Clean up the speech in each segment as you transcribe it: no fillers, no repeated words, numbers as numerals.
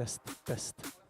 test, test.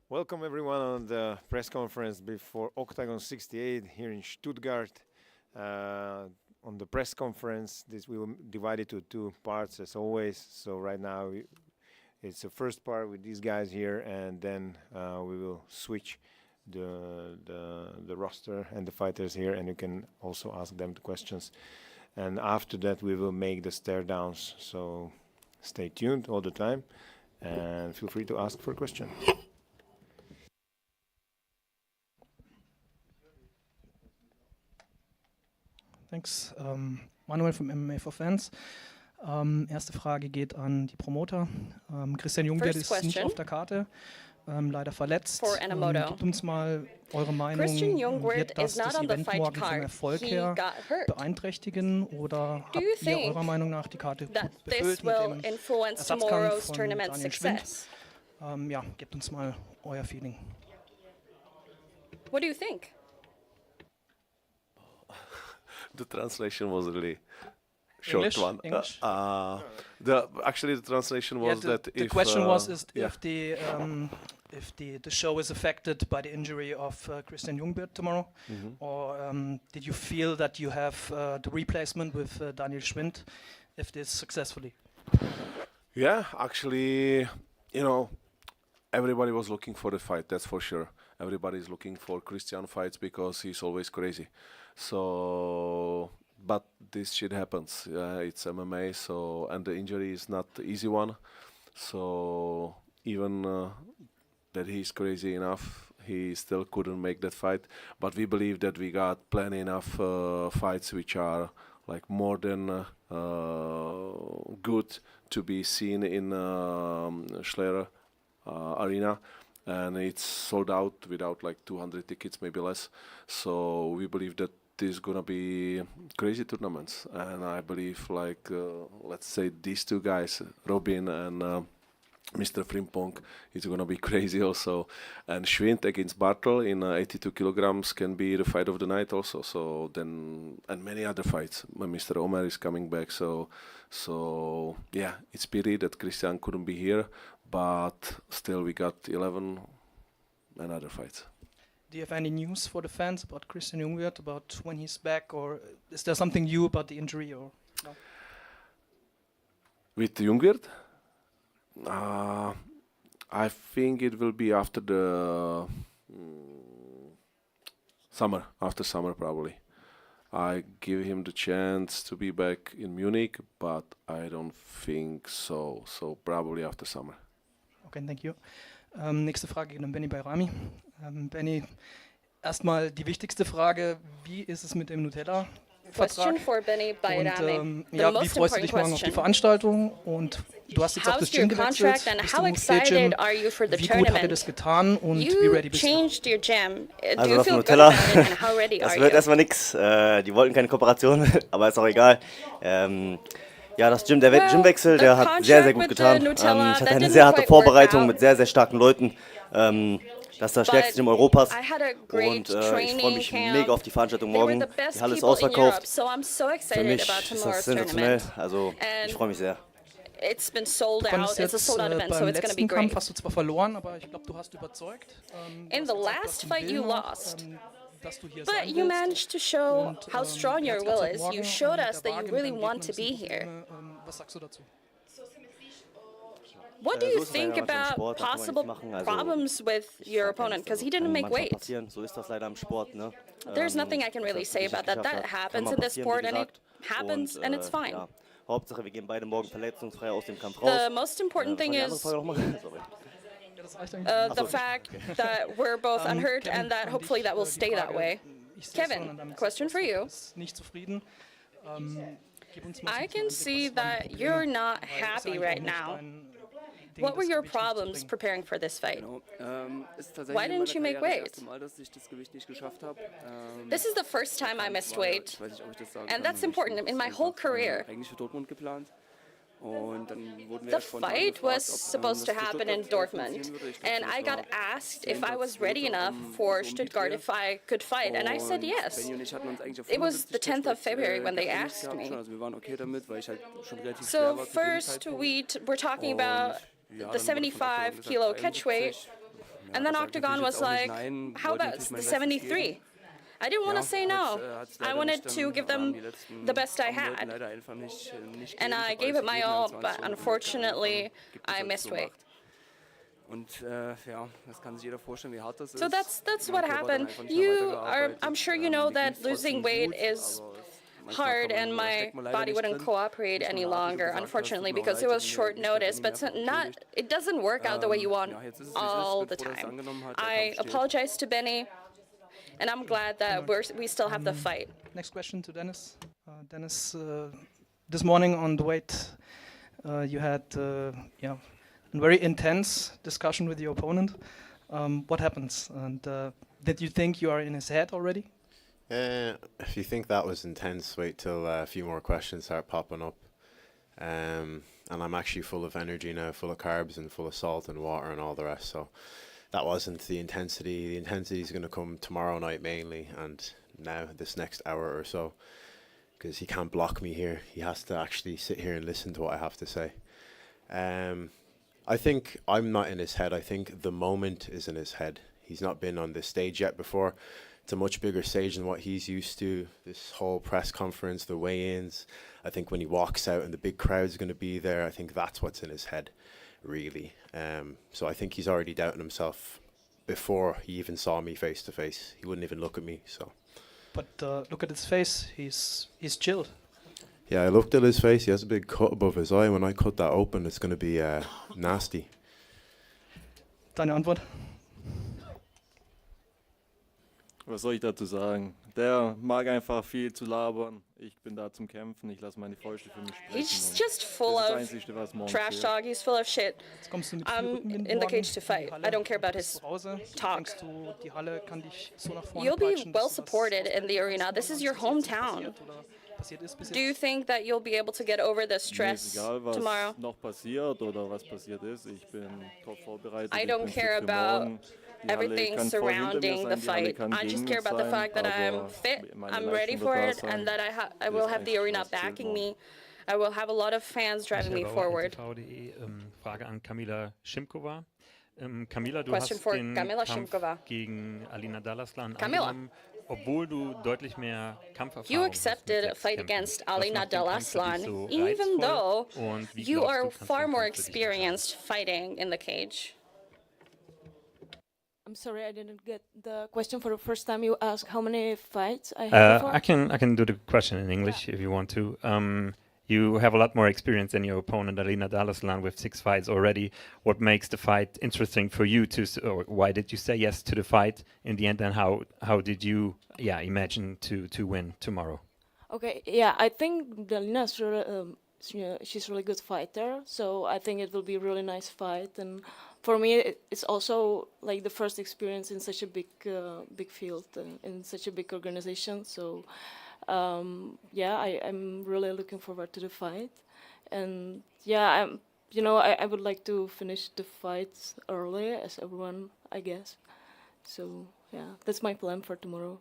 Welcome everyone on the press conference before OKTAGON 68 here in Stuttgart. On the press conference, this we will divide it to two parts as always. So right now it's the first part with these guys here, and then we will switch the roster and the fighters here, and you can also ask them the questions. And after that, we will make the stare downs. So stay tuned all the time, and feel free to ask for a question. Thanks. Manuel from MMA for Fans. Erste Frage geht an die Promoter. Christian Jungwirth ist nicht auf der Karte, leider verletzt. Gebt uns mal eure Meinung, wird das Event morgen vom Erfolg her beeinträchtigen oder habt ihr eurer Meinung nach die Karte gut befüllt mit dem Ersatzkampf von Daniel Schwind? Ja, gebt uns mal euer Feeling. What do you think? The translation was really short one. English? Actually the translation was that the if question was if the show is affected by the injury of Christian Jungwirth tomorrow, or did you feel that you have the replacement with Daniel Schwind if this successfully? Yeah, actually, everybody was looking for the fight, that's for sure. Everybody is looking for Christian fights because he's always crazy. So, but this shit happens. It's MMA, so, and the injury is not the easy one. So even that he's crazy enough, he still couldn't make that fight. But we believe that we got plenty enough fights which are like more than good to be seen in Schlerer arena. And it's sold out without like 200 tickets, maybe less. So we believe that this is gonna be crazy tournaments. And I believe like, let's say these two guys, Robin and Mr. Frimpong, it's gonna be crazy also. And Schwind against Bartel in 82 kilograms can be the fight of the night also. So then, and many other fights. Mr. Omer is coming back. So yeah, it's pity that Christian couldn't be here. But still, we got 11 and other fights. Do you have any news for the fans about Christian Jungwirth, about when he's back, or is there something new about the injury? Or no? With Jungwirth, I think it will be after the summer. After summer, probably. I give him the chance to be back in Munich, but I don't think so. So probably after summer. Okay, thank you. Nächste Frage geht an Benny Bayrami. Benny, erstmal die wichtigste Frage, wie ist es mit dem Nutella-Vertrag? Und ja, wie freust du dich morgen auf die Veranstaltung? Und du hast jetzt auch das Gym gewechselt. Bist du Fit-Gym? Wie gut hat dir das getan und wie ready bist du? Also das Nutella, das wird erstmal nix. Die wollten keine Kooperation, aber ist auch egal. Ja, das Gym, der Gymwechsel, der hat sehr, sehr gut getan. Ich hatte eine sehr harte Vorbereitung mit sehr, sehr starken Leuten. Das ist das stärkste Gym Europas und ich freue mich mega auf die Veranstaltung morgen. Die Halle ist ausverkauft. Für mich ist das sensationell, also ich freue mich sehr. Du konntest jetzt beim letzten Kampf, hast du zwar verloren, aber ich glaube, du hast überzeugt. In the last fight you lost. But you managed to show how strong your will is. You showed us that you really want to be here. What do you think about possible problems with your opponent? Because he didn't make weight. There's nothing I can really say about that. That happens in this sport, and it happens, and it's fine. Hauptsache, wir gehen beide morgen verletzungsfrei aus dem Kampf raus. The most important thing is the fact that we're both unhurt and that hopefully that will stay that way. Kevin, question for you. I can see that you're not happy right now. What were your problems preparing for this fight? Why didn't you make weight? This is the first time I missed weight, and that's important in my whole career. The fight was supposed to happen in Dortmund, and I got asked if I was ready enough for Stuttgart if I could fight, and I said yes. It was the 10th of February when they asked me. So first we're talking about the 75 kilo catch weight. And then OKTAGON was like, how about the 73? I didn't want to say no. I wanted to give them the best I had. And I gave it my all, but unfortunately, I missed weight. So that's what happened. I'm sure you know that losing weight is hard and my body wouldn't cooperate any longer, unfortunately, because it was short notice, but it doesn't work out the way you want all the time. I apologize to Benny, and I'm glad that we still have the fight. Next question to Dennis. Dennis, this morning on the weight, you had a very intense discussion with your opponent. What happens? And did you think you are in his head already? If you think that was intense, wait till a few more questions start popping up. And I'm actually full of energy now, full of carbs and full of salt and water and all the rest. So that wasn't the intensity. The intensity is going to come tomorrow night mainly, and now this next hour or so, because he can't block me here. He has to actually sit here and listen to what I have to say. I think I'm not in his head. I think the moment is in his head. He's not been on this stage yet before. It's a much bigger stage than what he's used to. This whole press conference, the weigh-ins. I think when he walks out and the big crowd's going to be there, I think that's what's in his head, really. So I think he's already doubting himself before he even saw me face to face. He wouldn't even look at me. So. But look at his face. He's chilled. Yeah, I looked at his face. He has a big cut above his eye. When I cut that open, it's going to be nasty. Deine Antwort? Was soll ich dazu sagen? Der mag einfach viel zu labern. Ich bin da zum Kämpfen. Ich lasse meine Fäuste für mich sprechen. He's just full of trash talk. He's full of shit. I'm in the cage to fight. I don't care about his talk. You'll be well supported in the arena. This is your hometown. Do you think that you'll be able to get over the stress tomorrow? I don't care about everything surrounding the fight. I just care about the fact that I'm fit, I'm ready for it, and that I will have the arena backing me. I will have a lot of fans driving me forward. Frage an Kamila Šimková. Kamila, du Question hast for den Kamila Kampf Šimková. gegen Alina Dallaslan Kamila. angenommen, obwohl du deutlich mehr Kampferfahrung You accepted a fight against Alina Dallaslan, even though you are far more experienced fighting in the cage. I'm sorry, I didn't get the question for the first time. You asked how many fights I had before? I can do the question in English if you want to. You have a lot more experience than your opponent Alina Dallaslan with 6 fights already. What makes the fight interesting for you or why did you say yes to the fight in the end, and how did you imagine to win tomorrow? Okay, yeah, I think Alina's really, she's a really good fighter, so I think it will be a really nice fight. And for me, it's also like the first experience in such a big field, in such a big organization. So I'm really looking forward to the fight. And yeah, I would like to finish the fights early, as everyone, I guess. So yeah, that's my plan for tomorrow.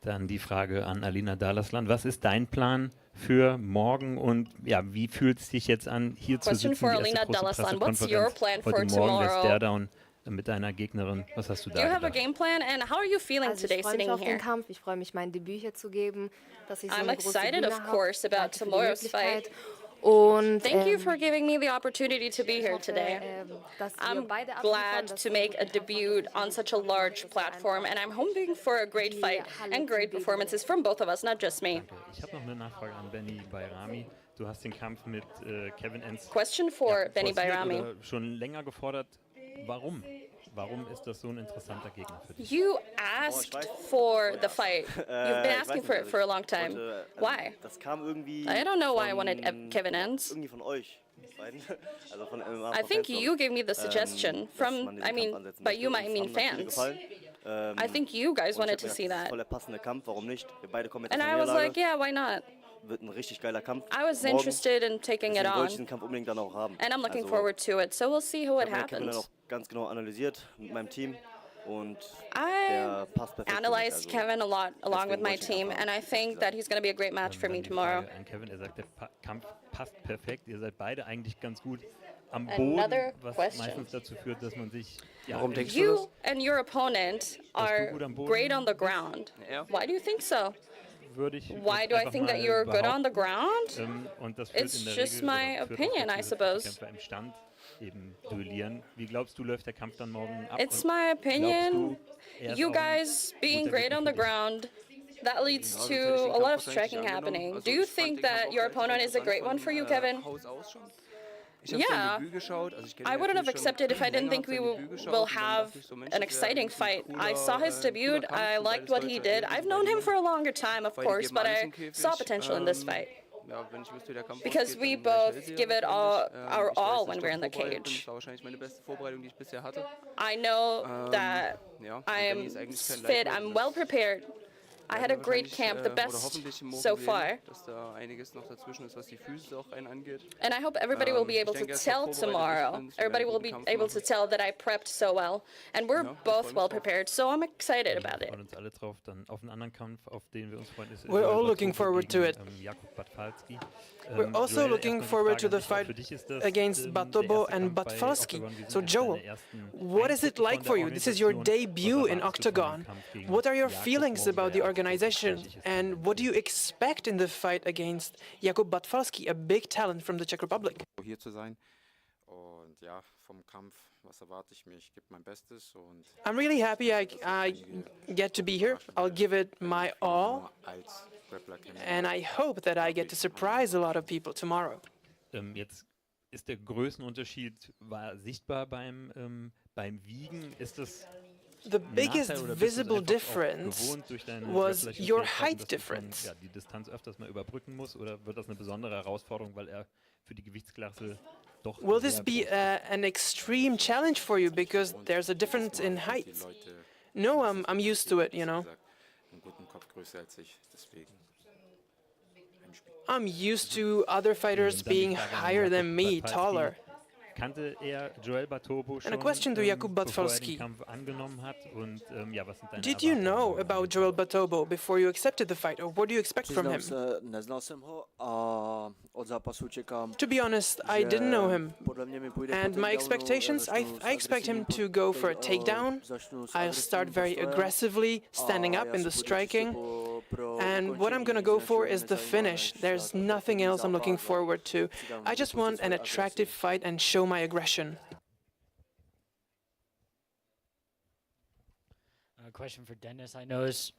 Dann die Frage an Alina Dallaslan. Was ist dein Plan für morgen und wie fühlt es sich jetzt an, hier zu sitzen, die erste große Pressekonferenz heute Morgen der Staredown mit deiner Gegnerin? Was hast du da gedacht? You have a game plan, and how are you feeling today sitting here? Den Kampf. Ich freue mich, mein Debüt hier zu geben, dass ich so I'm eine große excited, Bühne of course, about tomorrow's fight. Und thank you for giving me the opportunity to be here today. I'm glad to make a debut on such a large platform, and I'm hoping for a great fight and great performances from both of us, not just me. Ich habe noch eine Nachfrage an Benny Bayrami. Du hast den Kampf mit Kevin Enns Question for Benny Bayrami. Schon länger gefordert. Warum? Warum ist das so ein interessanter Gegner für dich? You asked for the fight. You've been asking for it for a long time. Why? Das kam irgendwie I don't know why I wanted Kevin Enns. Irgendwie von euch. Also von I think you gave me the suggestion from, by you I mean fans. I think you guys wanted to see that. Voll der passende Kampf, warum nicht? Wir beide kommen jetzt And I was like, yeah, why not? Wird ein richtig geiler Kampf. I was interested in taking it on. Ich diesen Kampf unbedingt dann auch haben. And I'm looking forward to it. So we'll see how it happens. Ich habe ganz genau analysiert mit meinem Team und I analyzed Kevin a lot along with my team, and I think that he's going to be a great match for me tomorrow. Kevin, sagt, der Kampf passt perfekt. Ihr seid beide eigentlich ganz gut am Another Boden, was question. meistens dazu führt, dass man sich You and your opponent are great on the ground. Why do you think so? Why do I think that you're good on the ground? Und das führt It's in der just Regel, my oder führt opinion, dazu, I dass die suppose. Kämpfer im Stand eben duellieren. Wie glaubst du, läuft der Kampf dann morgen ab? It's Und my glaubst opinion. du, You auch ein guys being guter great Gegner on für the dich? ground, that leads to a lot of striking happening. Do you think that your opponent is a great one for you, Kevin? Yeah, I wouldn't have accepted if I didn't think we will have an exciting fight. I saw his debut, I liked what he did. I've known him for a longer time, of course, but I saw potential in this fight. Because we both give it our all when we're in the cage. I know that I am fit, I'm well prepared. I had a great camp, the best so far. And I hope everybody will be able to tell tomorrow. Everybody will be able to tell that I prepped so well. And we're both well prepared, so I'm excited about it. We're all looking forward to it. We're also looking forward to the fight against Batobo and Batfalski. So Joel, what is it like for you? This is your debut in Octagon. What are your feelings about the organization, and what do you expect in the fight against Jakub Batfalski, a big talent from the Czech Republic? Hier zu sein und ja, vom Kampf, was erwarte ich mir? Ich gebe mein Bestes und I'm really happy I get to be here. I'll give it my all, and I hope that I get to surprise a lot of people tomorrow. Jetzt ist der Größenunterschied war sichtbar beim Wiegen. Ist das The biggest visible difference was your height difference. Ja, die Distanz öfters mal überbrücken muss, oder wird das eine besondere Herausforderung, weil er für die Gewichtsklasse doch Will this be an extreme challenge for you because there's a difference in height? No, I'm used to it, you know. I'm used to other fighters being higher than me, taller. Kannte er Joel Batobo schon, And a question to Jakub bevor er Batfalski. den Kampf angenommen hat? Und ja, was sind deine Did you know Erwartungen? about Joel Batobo before you accepted the fight, or what do you expect from him? Neznal jsem ho a od zápasu čekám. To be honest, I didn't know him. And my expectations, I expect him to go for a takedown. I'll start very aggressively, standing up in the striking. And what I'm going to go for is the finish. There's nothing else I'm looking forward to. I just want an attractive fight and show my aggression. A question for Dennis. I noticed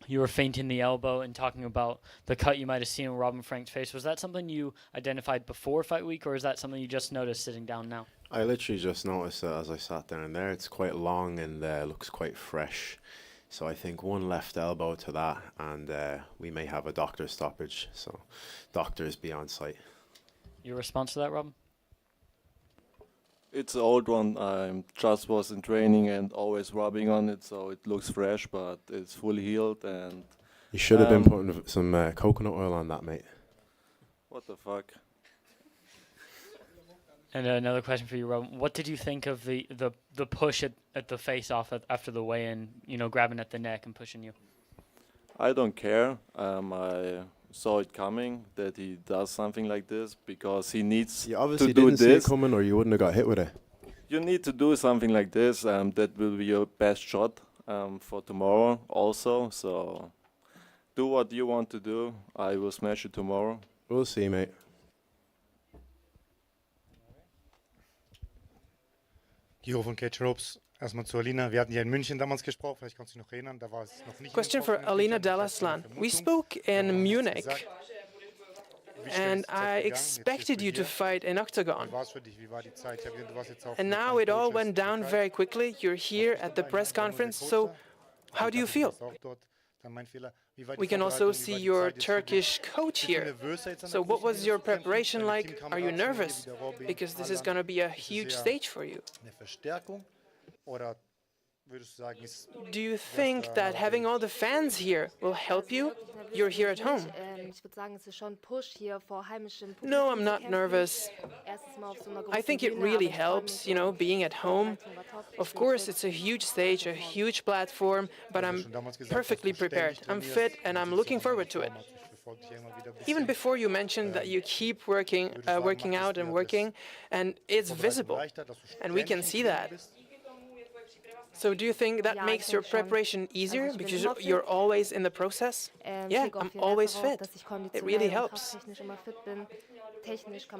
you were feinting the elbow and talking about the cut you might have seen in Robin Frank's face. Was that something you identified before fight week, or is that something you just noticed sitting down now? I literally just noticed it as I sat down there. It's quite long and looks quite fresh. So I think one left elbow to that, and we may have a doctor's stoppage. So doctors be on site. Your response to that, Robin? It's an old one. I just was in training and always rubbing on it, so it looks fresh, but it's fully healed. And You should have been putting some coconut oil on that, mate. what the fuck? And another question for you, Robin. What did you think of the push at the face-off after the weigh-in, you know, grabbing at the neck and pushing you? I don't care. I saw it coming that he does something like this because he needs You obviously to do didn't see it this. coming, or you wouldn't have got hit with it. You need to do something like this. That will be your best shot for tomorrow also. So do what you want to do. I will smash it tomorrow. We'll see, mate. Giro von Cage Ropes. Erstmal zu Alina. Wir hatten ja in München damals gesprochen. Vielleicht kannst du dich noch erinnern. Da war es noch nicht. Question for Alina Dalaslan. We spoke in Munich, and I expected you to fight in Octagon. And now it all went down very quickly. You're here at the press conference, so how do you feel? We can also see your Turkish coach here. So what was your preparation like? Are you nervous? Because this is going to be a huge stage for you. Do you think that having all the fans here will help you? You're here at home. No, I'm not nervous. I think it really helps, you know, being at home. Of course, it's a huge stage, a huge platform, but I'm perfectly prepared. I'm fit, and I'm looking forward to it. Even before you mentioned that you keep working out and working, and it's visible, and we can see that. So do you think that makes your preparation easier because you're always in the process? Yeah, I'm always fit. It really helps.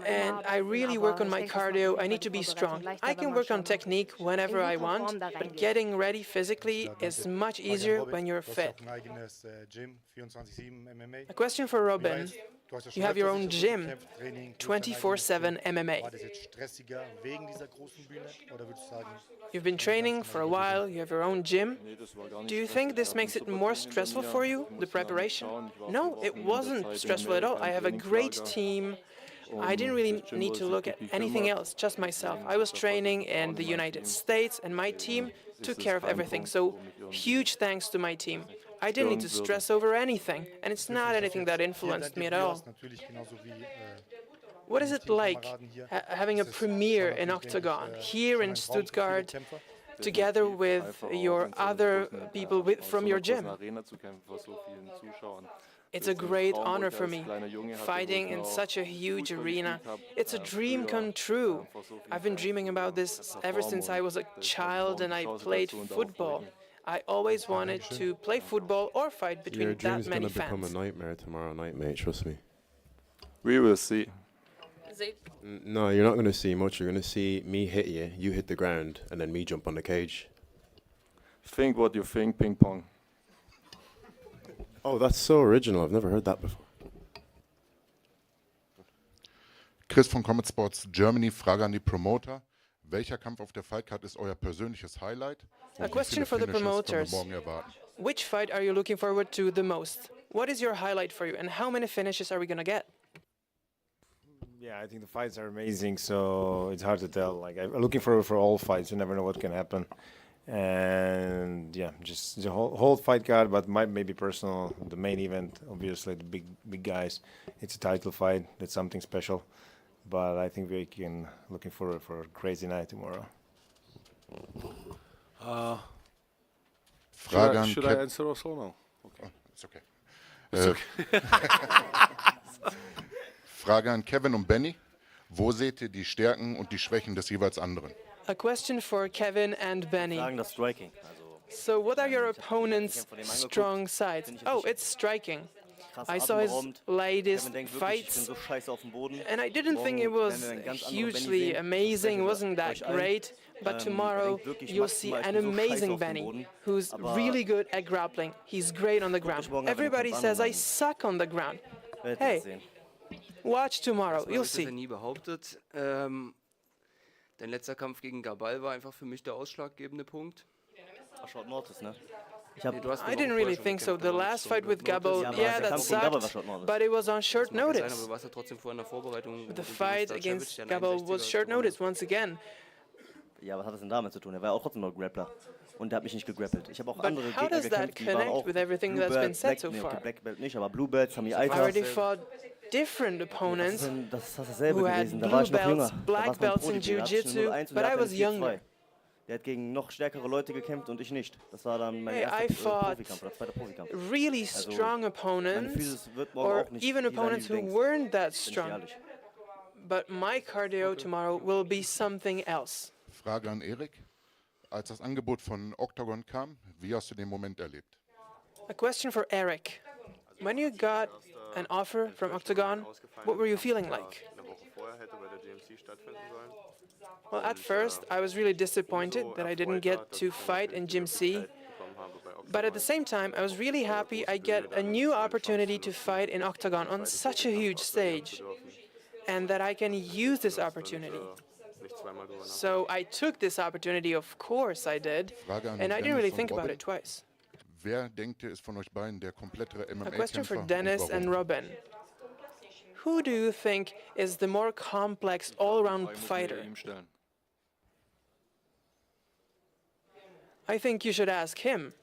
And I really work on my cardio. I need to be strong. I can work on technique whenever I want, but getting ready physically is much easier when you're fit. A question for Robin. You have your own gym, 24/7 MMA. You've been training for a while, you have your own gym. Do you think this makes it more stressful for you, the preparation? No, it wasn't stressful at all. I have a great team. I didn't really need to look at anything else, just myself. I was training in the United States and my team took care of everything. So huge thanks to my team. I didn't need to stress over anything, and it's not anything that influenced me at all. What is it like having a premiere in Octagon here in Stuttgart together with your other people from your gym? It's a great honor for me, fighting in such a huge arena. It's a dream come true. I've been dreaming about this ever since I was a child and I played football. I always wanted to play football or fight between that many fans. Your dream's gonna become a nightmare tomorrow night, mate, trust me. We will see. No, you're not going to see much. You're going to see me hit you, you hit the ground, and then me jump on the cage. Think what you think, ping pong. Oh, that's so original. I've never heard that before. Chris von Comet Sports Germany, Frage an die Promoter. Welcher Kampf auf der Fightcard ist euer persönliches Highlight? A question for the promoters. Which fight are you looking forward to the most? What is your highlight for you, and how many finishes are we going to get? Yeah, I think the fights are amazing, so it's hard to tell. Like, I'm looking for all fights. You never know what can happen. And yeah, just the whole fight card, but maybe personal. The main event, obviously, the big guys. It's a title fight. That's something special. But I think we can looking forward for a crazy night tomorrow. Should I answer also now? Okay. Oh, it's okay. It's okay. Frage an Kevin und Benny. Wo seht ihr die Stärken und die Schwächen des jeweils anderen? A question for Kevin and Benny. So what are your opponent's strong sides? Oh, it's striking. I saw his latest fights, and I didn't think it was hugely amazing, wasn't that great. But tomorrow you'll see an amazing Benny, who's really good at grappling. He's great on the ground. Everybody says I suck on the ground. Hey, watch tomorrow, you'll see. Das nie behauptet. Dein letzter Kampf gegen Gabal war einfach für mich der ausschlaggebende Punkt. I didn't really think so. The last fight with Gabal, yeah, that sucked, but it was on short notice. The fight against Gabal was short notice once again. Ja, was hat das denn damit zu tun? Er war auch trotzdem noch Grappler. Und er hat mich nicht gegrappelt. Ich habe auch andere Gegner gekämpft, die waren auch Black Belt nicht, aber Blue Belts haben die I already fought different opponents who had blue belts, black belts in Jiu-Jitsu, but I was younger. Der hat gegen noch stärkere Leute gekämpft und ich nicht. Das war dann mein erster Profikampf oder zweiter Profikampf. Really strong opponents, or even opponents who weren't that strong. But my cardio tomorrow will be something else. Frage an Erik. Als das Angebot von Octagon kam, wie hast du den Moment erlebt? A question for Eric. When you got an offer from Octagon, what were you feeling like? Well, at first, I was really disappointed that I didn't get to fight in Gym C. But at the same time, I was really happy I get a new opportunity to fight in Octagon on such a huge stage, and that I can use this opportunity. So I took this opportunity, of course I did, and I didn't really think about it twice. Wer denkt ihr ist von euch beiden der komplettere MMA-Kämpfer? A question for Dennis and Robin. Who do you think is the more complex all-around fighter? I think you should ask him.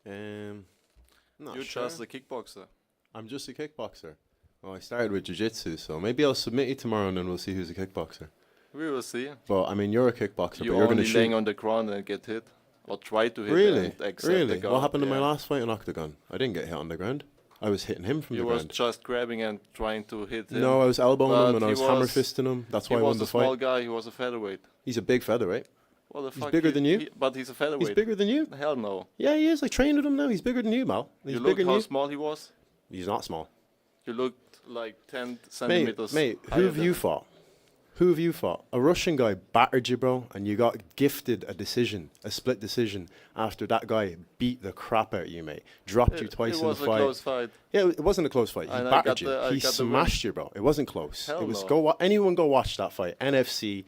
You're just a kickboxer. I'm just a kickboxer. Well, I started with jiu-jitsu, so maybe I'll submit you tomorrow and then we'll see who's a kickboxer. We will see. But I mean, you're a kickboxer, but You're you're going to only shoot. laying on the ground and get hit. Or try to hit Really? and accept Really? the guard. What happened in my Yeah. last fight in Octagon? I didn't get hit on the ground. I was hitting him from the You was ground. just grabbing and trying to hit him. No, I was elbowing him But and I he was hammer fisting him. That's why I won the He was a small fight. guy. He was a featherweight. He's a big featherweight. What the He's fuck? bigger than you. But he's a featherweight. He's bigger than you. Hell no. Yeah, he is. I trained with him now. He's bigger than you, Mal. He's You bigger look than how you. small he was. He's not small. You looked like 10 centimeters. Mate, who higher have you than- fought? Who have you fought? A Russian guy battered you, bro, and you got gifted a decision, a split decision, after that guy beat the crap out of you, mate. Dropped you twice in the fight. It was a close fight. Yeah, it wasn't a close fight. He And I battered got you. the- I He got the win. smashed you, bro. It wasn't close. Hell It was no. anyone go watch that fight. NFC,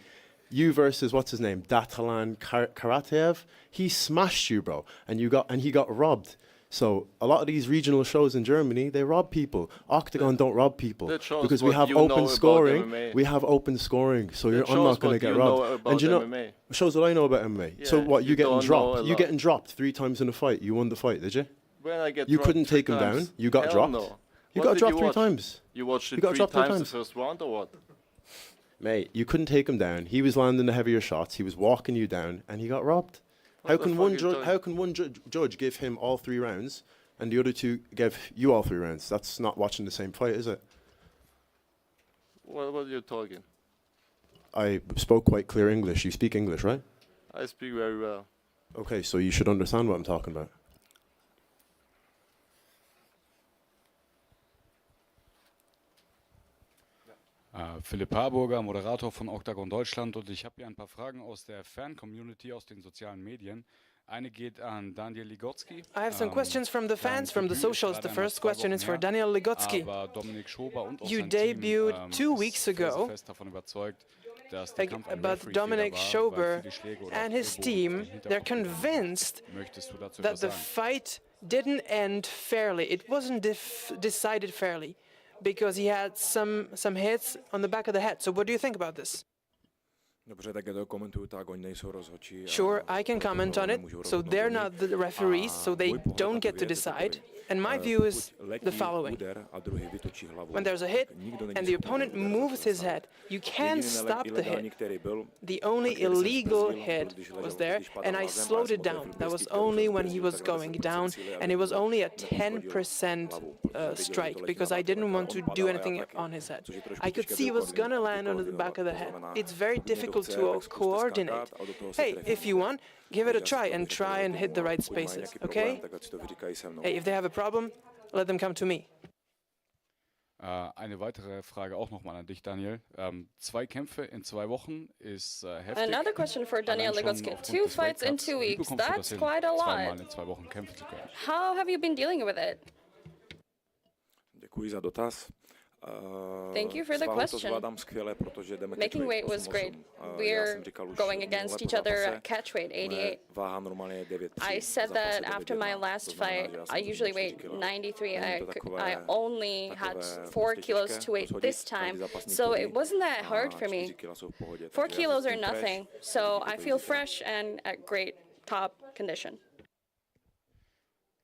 you versus what's his name, Datalan Karatev. He smashed you, bro, and he got robbed. So a lot of these regional shows in Germany, they rob people. Octagon don't rob people That shows because we what have you know open about scoring. MMA. We have open scoring, so That I'm not shows going to what get you know robbed. about And you know, MMA. shows what I know about MMA. So Yeah, what? You you getting don't know dropped? a You lot. getting dropped 3 times in a fight? You won the fight, did you? When I get You dropped couldn't 3 take him times. down. You got Hell dropped. No. You What got did dropped 3 watch? times. You watched it You got 3 dropped 3 times times. the first round or what? Mate, you couldn't take him down. He was landing the heavier shots. He was walking you down, and he got robbed. How the can fuck one you judge? talking- How can one judge give him all 3 rounds, and the other 2 give you all 3 rounds? That's not watching the same fight, is it? What are you talking? I spoke quite clear English. You speak English, right? I speak very well. Okay, so you should understand what I'm talking about. Philipp Harburger, Moderator von Octagon Deutschland, und ich habe hier ein paar Fragen aus der Fan-Community, aus den sozialen Medien. Eine geht an Daniel Ligotsky. I have some questions from the fans, from the socials. The first question is for Daniel Ligotsky. Aber Dominik Schober und auch You sein debuted Team, 2 weeks ist ago. fest davon überzeugt, dass der Kampf ein But Referee-Fehler Dominic war, weil Schober viele Schläge oder and his Ellbogen team, durch den they're Hinterkopf gekommen convinced sind. Möchtest du dazu that etwas the sagen? fight didn't end fairly. It wasn't decided fairly because he had some hits on the back of the head. So what do you think about this? Dobře, tak to komentuju tak, oni nejsou rozhodčí. Sure, I can comment on it. So they're not the referees, so they don't get to decide. And my view is the following. When there's a hit and the opponent moves his head, you can stop the hit. The only illegal hit was there, and I slowed it down. That was only when he was going down, and it was only a 10% strike, because I didn't want to do anything on his head. I could see it was gonna land on the back of the head. It's very difficult to coordinate. Hey, if you want, give it a try and hit the right spaces, okay? Hey, if they have a problem, let them come to me. Eine weitere Frage auch nochmal an dich, Daniel. 2 Kämpfe in 2 Wochen ist heftig. Another question for Daniel Allein schon Ligotsky. aufgrund 2 des fights in Weltcups. 2 Wie weeks. bekommst du das That's hin, quite a zweimal lot. in 2 Wochen kämpfen zu können? How have you been dealing with it? Děkuji za dotaz. Thank you for the question. Making weight was great. We're going against each other at catch weight, 88. I said that after my last fight, I usually weigh 93. I only had 4 kilos to weight this time, so it wasn't that hard for me. 4 kilos are nothing, so I feel fresh and at great top condition.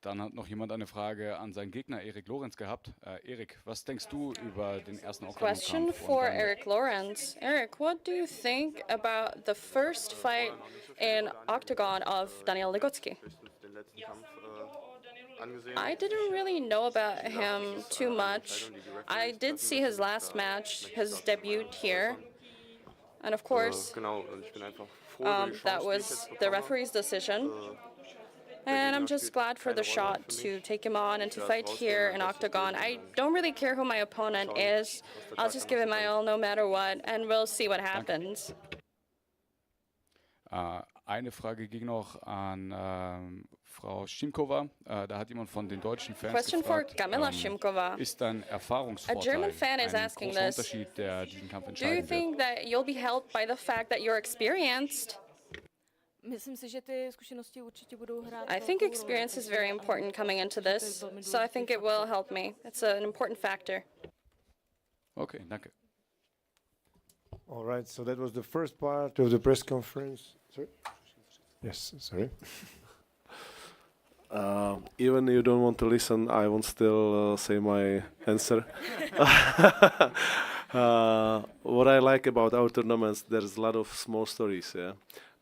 Dann hat noch jemand eine Frage an seinen Gegner Erik Lorenz gehabt. Erik, was denkst du über den ersten Question Octagon-Kampf? for Eric Lorenz. Eric, what do you think about the first fight in Octagon of Daniel Ligotsky? I didn't really know about him too much. I did see his last match, his debut here. And of course, that was the referee's decision. And I'm just glad for the shot to take him on and to fight here in Octagon. I don't really care who my opponent is. I'll just give it my all no matter what, and we'll see what happens. Eine Frage ging noch an Frau Schimkova. Da hat jemand von den deutschen Fans Question for gefragt, Kamila Shimkova. ist dein A Erfahrungsvorteil German fan is ein asking großer this. Unterschied, der diesen Kampf Do you entscheiden wird? think that you'll be helped by the fact that you're experienced? Myslím si, že ty zkušenosti určitě budou hrát. I think experience is very important coming into this, so I think it will help me. It's an important factor. Okay, danke. All right, so that was the first part of the press conference. Sorry? Yes, sorry. Even you don't want to listen, I won't still say my answer. What I like about our tournaments, there's a lot of small stories, yeah.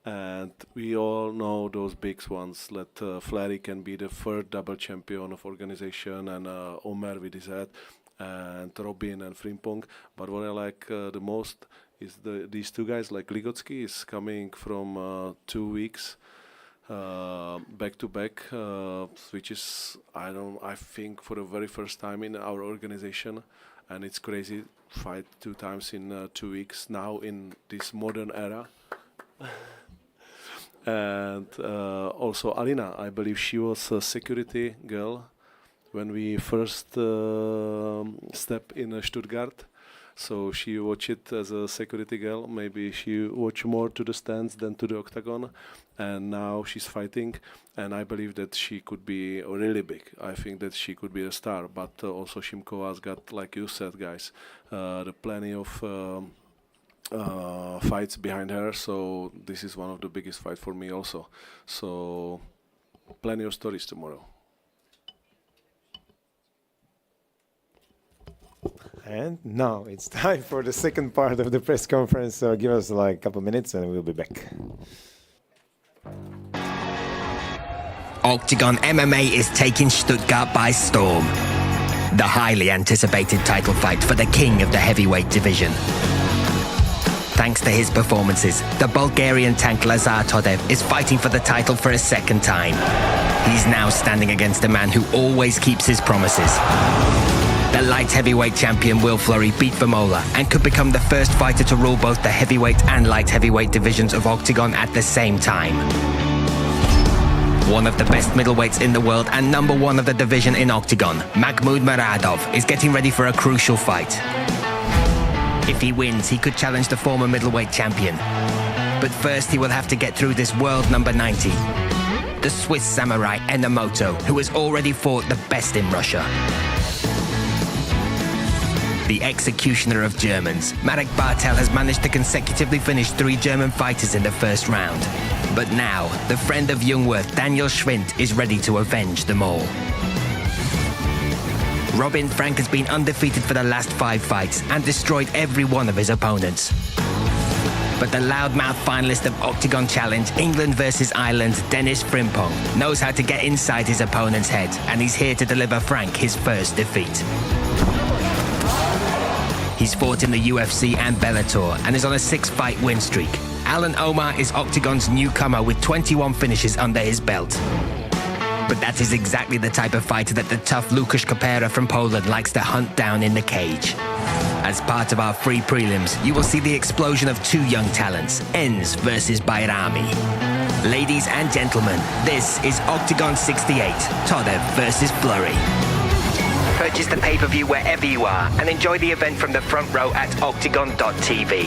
And we all know those big ones, that FLEURY can be the third double champion of organization, and Omer with his head, and Robin and Frimpong. But what I like the most is these two guys, like Ligotsky is coming from 2 weeks back to back, which is, I think for the very first time in our organization, and it's crazy, fight 2 times in 2 weeks now in this modern era. And also Alina, I believe she was a security girl when we first stepped in Stuttgart. So she watched it as a security girl. Maybe she watched more to the stands than to the octagon. And now she's fighting. And I believe that she could be really big. I think that she could be a star. But also Šimková has got, like you said, guys, plenty of fights behind her. So this is one of the biggest fights for me also. So plenty of stories tomorrow. And now it's time for the second part of the press conference. So give us like a couple minutes and we'll be back. Octagon MMA is taking Stuttgart by storm. The highly anticipated title fight for the king of the heavyweight division. Thanks to his performances, the Bulgarian tank Lazar TODEV is fighting for the title for a second time. He's now standing against a man who always keeps his promises. The light heavyweight champion Will Fleury beat Vémola and could become the first fighter to rule both the heavyweight and light heavyweight divisions of Octagon at the same time. One of the best middleweights in the world and #1 of the division in Octagon, Mahmoud Muradov, is getting ready for a crucial fight. If he wins, he could challenge the former middleweight champion. But first, he will have to get through this world number 90, the Swiss samurai Enomoto, who has already fought the best in Russia. The executioner of Germans, Marek Bartel has managed to consecutively finish 3 German fighters in the first round. But now, the friend of Jungwirth, Daniel Schwind, is ready to avenge them all. Robin Frank has been undefeated for the last 5 fights and destroyed every one of his opponents. But the loudmouth finalist of Octagon Challenge, England vs Ireland, Dennis Frimpong, knows how to get inside his opponent's head, and he's here to deliver Frank his first defeat. He's fought in the UFC and Bellator and is on a 6-fight win streak. Alan Omar is Octagon's newcomer with 21 finishes under his belt. But that is exactly the type of fighter that the tough Łukasz Kopera from Poland likes to hunt down in the cage. As part of our free prelims, you will see the explosion of 2 young talents, Enz versus Bayrami. Ladies and gentlemen, this is Octagon 68, TODEV versus FLEURY. Purchase the pay-per-view wherever you are and enjoy the event from the front row at octagon.tv.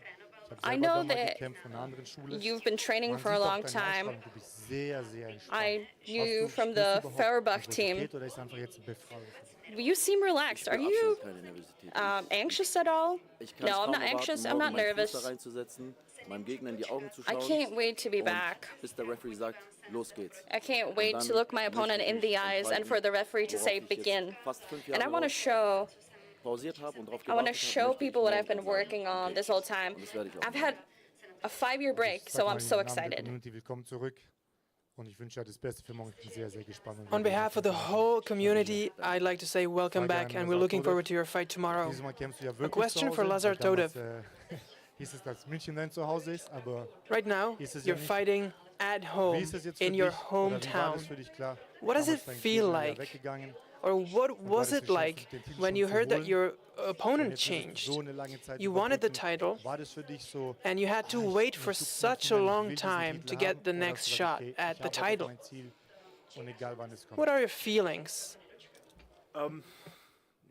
I know that you've been training for a long time. I knew from the Feuerbach team. You seem relaxed. Are you anxious at all? No, I'm not anxious. I'm not nervous. I can't wait to be back. I can't wait to look my opponent in the eyes and for the referee to say begin. And I want to show people what I've been working on this whole time. I've had a 5-year break, so I'm so excited. On behalf of the whole community, I'd like to say welcome back, and we're looking forward to your fight tomorrow. A question for Lazar TODEV. Right now, you're fighting at home, in your hometown. What does it feel like? Or what was it like when you heard that your opponent changed? You wanted the title, and you had to wait for such a long time to get the next shot at the title. What are your feelings?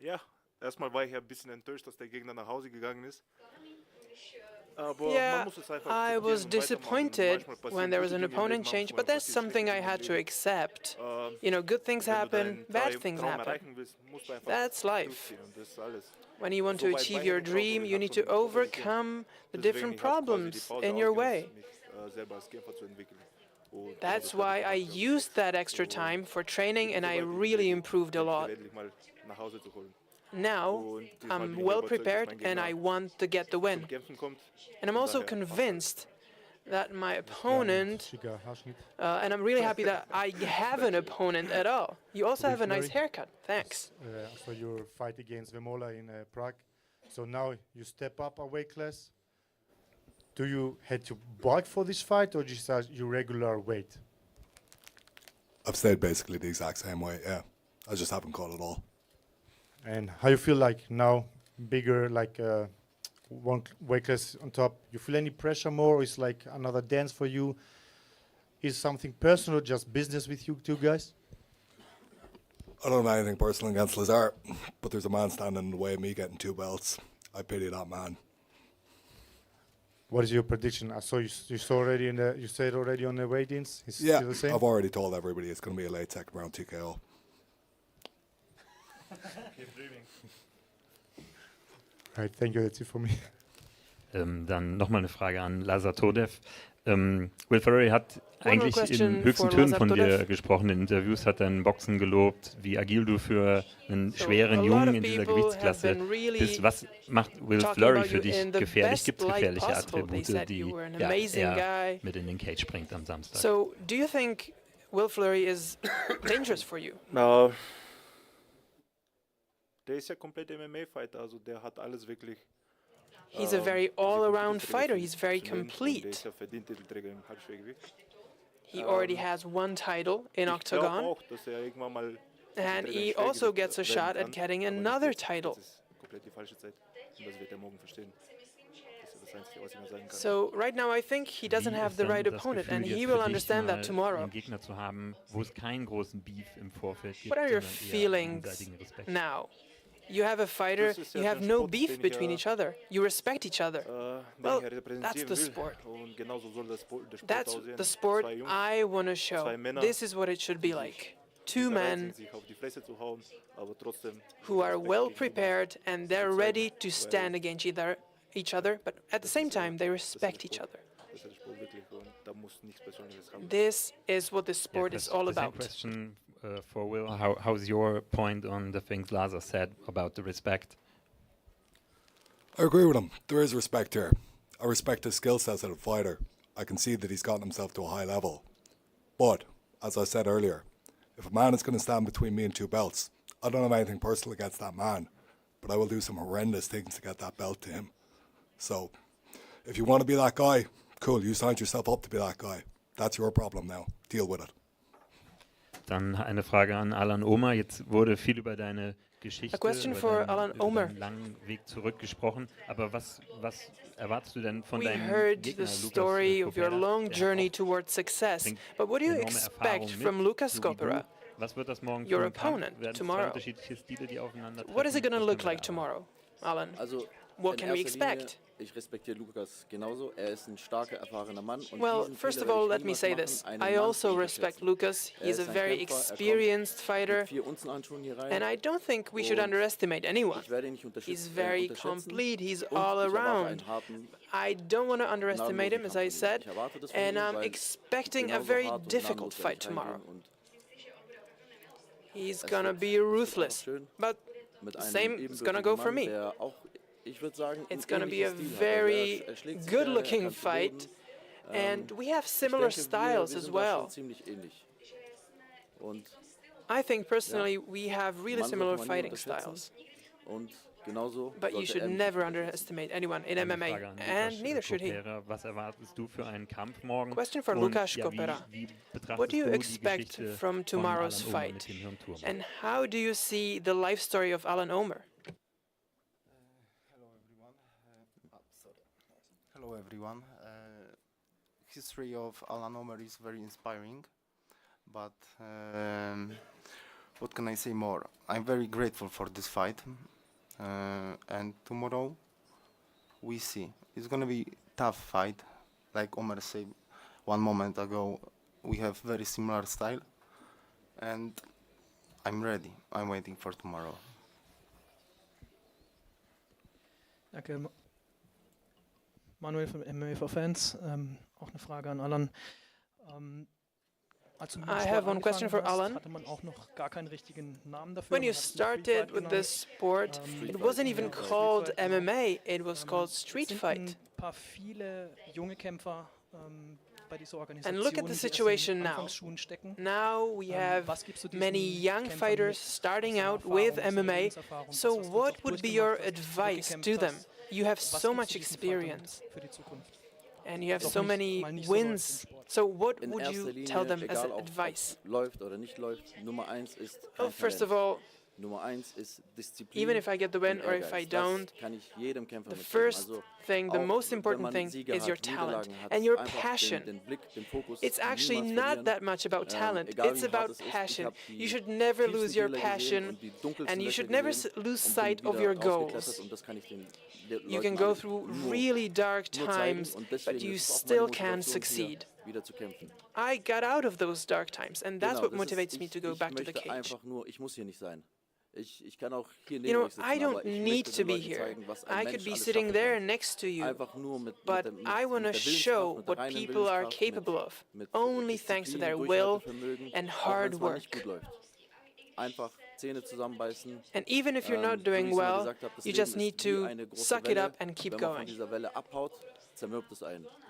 Ja, erstmal war ich ein bisschen enttäuscht, dass der Gegner nach Hause gegangen ist. Yeah, I was disappointed when there was an opponent change, but that's something I had to accept. You know, good things happen, bad things happen. That's life. When you want to achieve your dream, you need to overcome the different problems in your way. That's why I used that extra time for training, and I really improved a lot. Now, I'm well prepared and I want to get the win. And I'm also convinced that my opponent, and I'm really happy that I have an opponent at all. You also have a nice haircut. Thanks. So your fight against Vémola in Prague. So now you step up a weight class. Do you had to bulk for this fight or just your regular weight? I've stayed basically the exact same weight, yeah. I just haven't caught it all. And how you feel like now, bigger, like one weight class on top? You feel any pressure more? Or is like another dance for you? Is something personal, just business with you two guys? I don't have anything personal against Lazar, but there's a man standing in the way of me getting 2 belts. I pity that man. What is your prediction? I saw you saw already you said already on the weigh-ins. Yeah, still the same? I've already told everybody it's going to be a late second round TKO. Right, thank you, that's it for me. Dann nochmal eine Frage an Lazar TODEV. Will FLEURY hat eigentlich in höchsten Tönen von dir gesprochen. In Interviews hat er in Boxen gelobt, wie agil du für einen schweren Jungen in dieser Gewichtsklasse bist. Was macht Will FLEURY für dich gefährlich? Gibt es gefährliche Attribute, die er mit in den Cage bringt am Samstag? So, do you think Will FLEURY is dangerous for you? No. Der ist ja komplett MMA-Fighter, also der hat alles wirklich. He's a very all-around fighter. He's very complete. He already has 1 title in Octagon, and he also gets a shot at getting another title. So right now I think he doesn't have the right opponent, and he will understand that tomorrow. What are your feelings now? You have a fighter, you have no beef between each other. You respect each other. Well, that's the sport. That's the sport I want to show. This is what it should be like. 2 men who are well prepared and they're ready to stand against each other, but at the same time they respect each other. This is what the sport is all about. Question for Will. How's your point on the things Lazar said about the respect? I agree with him. There is respect here. I respect his skill sets as a fighter. I can see that he's gotten himself to a high level. But, as I said earlier, if a man is going to stand between me and 2 belts, I don't have anything personal against that man, but I will do some horrendous things to get that belt to him. So, if you want to be that guy, cool, you signed yourself up to be that guy. That's your problem now. Deal with it. Dann eine Frage an Alan Omar. Jetzt wurde viel über deine Geschichte, über deinen langen Weg zurück gesprochen. Aber was erwartest du denn von deinem Gegner, heard the story of your long journey towards success, but what do you expect from Lucas Skopera, your opponent, tomorrow? What is it going to look like tomorrow, Alan? What can we expect? Ich respektiere Lukas genauso. Ist ein starker, erfahrener Mann. Und well, first of all, let me say this. I also respect Lukas. He's a very experienced fighter, and I don't think we should underestimate anyone. He's very complete. He's all around. I don't want to underestimate him, as I said, and I'm expecting a very difficult fight tomorrow. He's gonna be ruthless, but the same is gonna go for me. It's going to be a very good-looking fight, and we have similar styles as well. I think personally we have really similar fighting styles. But you should never underestimate anyone in MMA, and neither should he. Question for Lukas Kopera. What do you expect from tomorrow's fight? And how do you see the life story of Alan Omer? Hello everyone. History of Alan Omer is very inspiring, but what can I say more? I'm very grateful for this fight, and tomorrow we see. It's gonna be tough fight, like Omer said one moment ago. We have very similar style, and I'm ready. I'm waiting for tomorrow. Danke. Manuel von MMA for Fans. Auch eine Frage an Alan. I have one question for Alan. When you started with this sport, it wasn't even called MMA, it was called street fight. And look at the situation now. Now we have many young fighters starting out with MMA. So what would be your advice to them? You have so much experience, and you have so many wins. So what would you tell them as advice? Well, first of all, even if I get the win or if I don't, the first thing, the most important thing is your talent and your passion. It's actually not that much about talent, it's about passion. You should never lose your passion, and you should never lose sight of your goals. You can go through really dark times, but you still can succeed. I got out of those dark times, and that's what motivates me to go back to the cage. You know, I don't need to be here. I could be sitting there next to you, but I want to show what people are capable of, only thanks to their will and hard work. And even if you're not doing well, you just need to suck it up and keep going.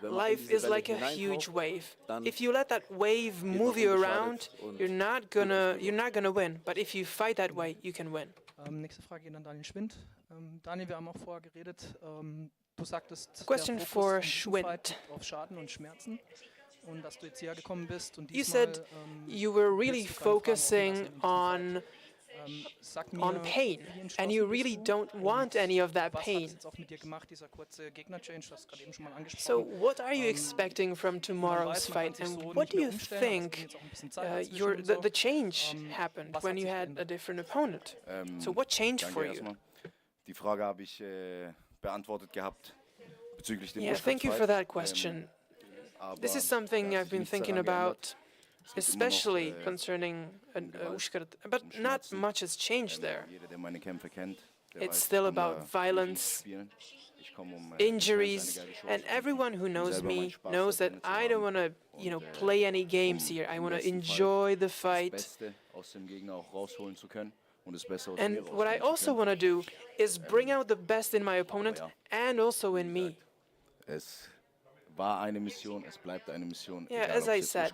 Life is like a huge wave. If you let that wave move you around, you're not gonna win. But if you fight that way, you can win. Nächste Frage geht an Daniel Schwind. Daniel, wir haben auch vorher geredet. Du sagtest, question for Schwind. Auf Schaden und Schmerzen. Und dass du jetzt hierher gekommen bist und you said you were really focusing on pain, and you really don't want any of that pain. So what are you expecting from tomorrow's fight, and what do you think the change happened when you had a different opponent? So what changed for you? Die Frage habe ich beantwortet gehabt bezüglich dem thank you for that question. This is something I've been thinking about, especially concerning Ushkart, but not much has changed there. It's still about violence, injuries, and everyone who knows me knows that I don't want to, play any games here. I want to enjoy the fight. And what I also want to do is bring out the best in my opponent and also in me. Yeah, as I said,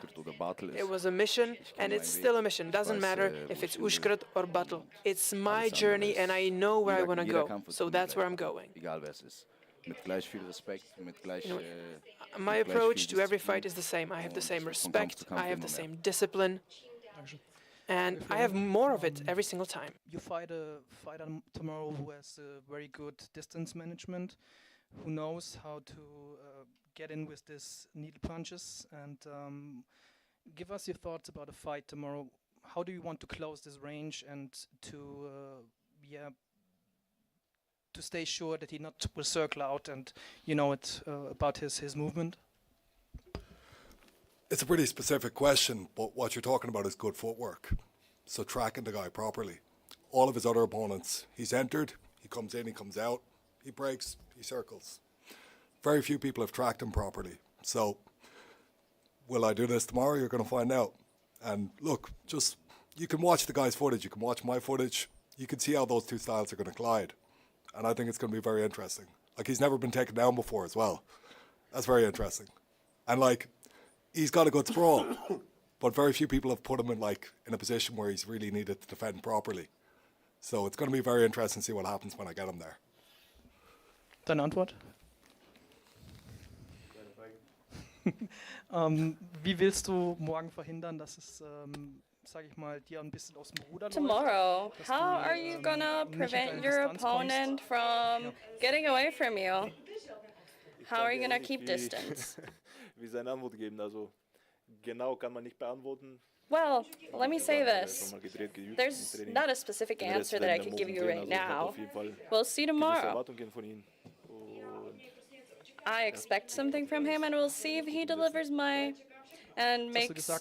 it was a mission, and it's still a mission. Doesn't matter if it's Ushkrat or Battle. It's my journey, and I know where I want to go, so that's where I'm going. My approach to every fight is the same. I have the same respect, I have the same discipline, and I have more of it every single time. You fight a fighter tomorrow who has very good distance management, who knows how to get in with these needle punches, and give us your thoughts about the fight tomorrow. How do you want to close this range and to to stay sure that he not will circle out and you know it about his movement? It's a pretty specific question, but what you're talking about is good footwork. So tracking the guy properly. All of his other opponents, he's entered, he comes in, he comes out, he breaks, he circles. Very few people have tracked him properly. So will I do this tomorrow? You're going to find out. And look, just you can watch the guy's footage, you can watch my footage, you can see how those two styles are going to collide. And I think it's going to be very interesting. Like, he's never been taken down before as well. That's very interesting. And like, he's got a good sprawl, but very few people have put him in a position where he's really needed to defend properly. So it's going to be very interesting to see what happens when I get him there. Deine Antwort? Wie willst du morgen verhindern, dass es, sage ich mal, dir ein bisschen aus dem Ruder läuft? Tomorrow, how are you gonna prevent your opponent from getting away from you? How are you gonna keep distance? Wie seine Antwort geben, also genau kann man nicht beantworten. Well, let me say this. There's not a specific answer that I could give you right now. We'll see tomorrow. I expect something from him, and we'll see if he delivers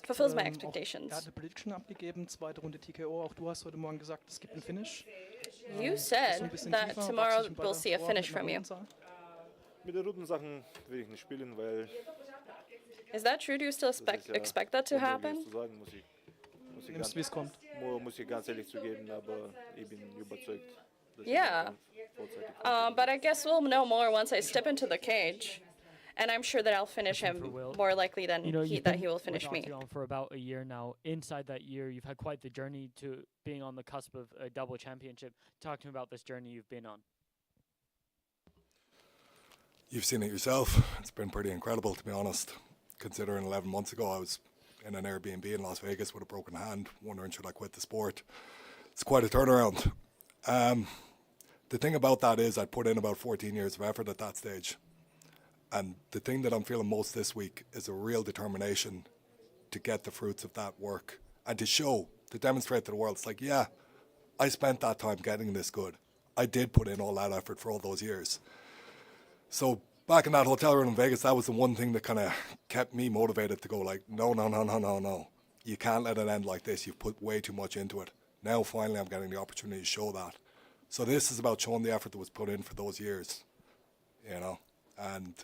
fulfills my expectations. Hat eine Prediction abgegeben, zweite Runde TKO. Auch du hast heute Morgen gesagt, es gibt einen Finish. You said that tomorrow we'll see a finish from you. Mit den Rundensachen will ich nicht spielen, weil Is that true? Do you still expect that to happen? Muss ich ganz ehrlich zugeben, aber ich bin überzeugt. Yeah. But I guess we'll know more once I step into the cage. And I'm sure that I'll finish him more likely than that he will finish me. For about a year now. Inside that year, you've had quite the journey to being on the cusp of a double championship. Talk to me about this journey you've been on. You've seen it yourself. It's been pretty incredible, to be honest. Considering 11 months ago I was in an Airbnb in Las Vegas with a broken hand, wondering should I quit the sport. It's quite a turnaround. The thing about that is I put in about 14 years of effort at that stage. And the thing that I'm feeling most this week is a real determination to get the fruits of that work and to demonstrate to the world, it's like, yeah, I spent that time getting this good. I did put in all that effort for all those years. So back in that hotel room in Vegas, that was the one thing that kind of kept me motivated to go like, no. You can't let it end like this. You've put way too much into it. Now finally I'm getting the opportunity to show that. So this is about showing the effort that was put in for those years, and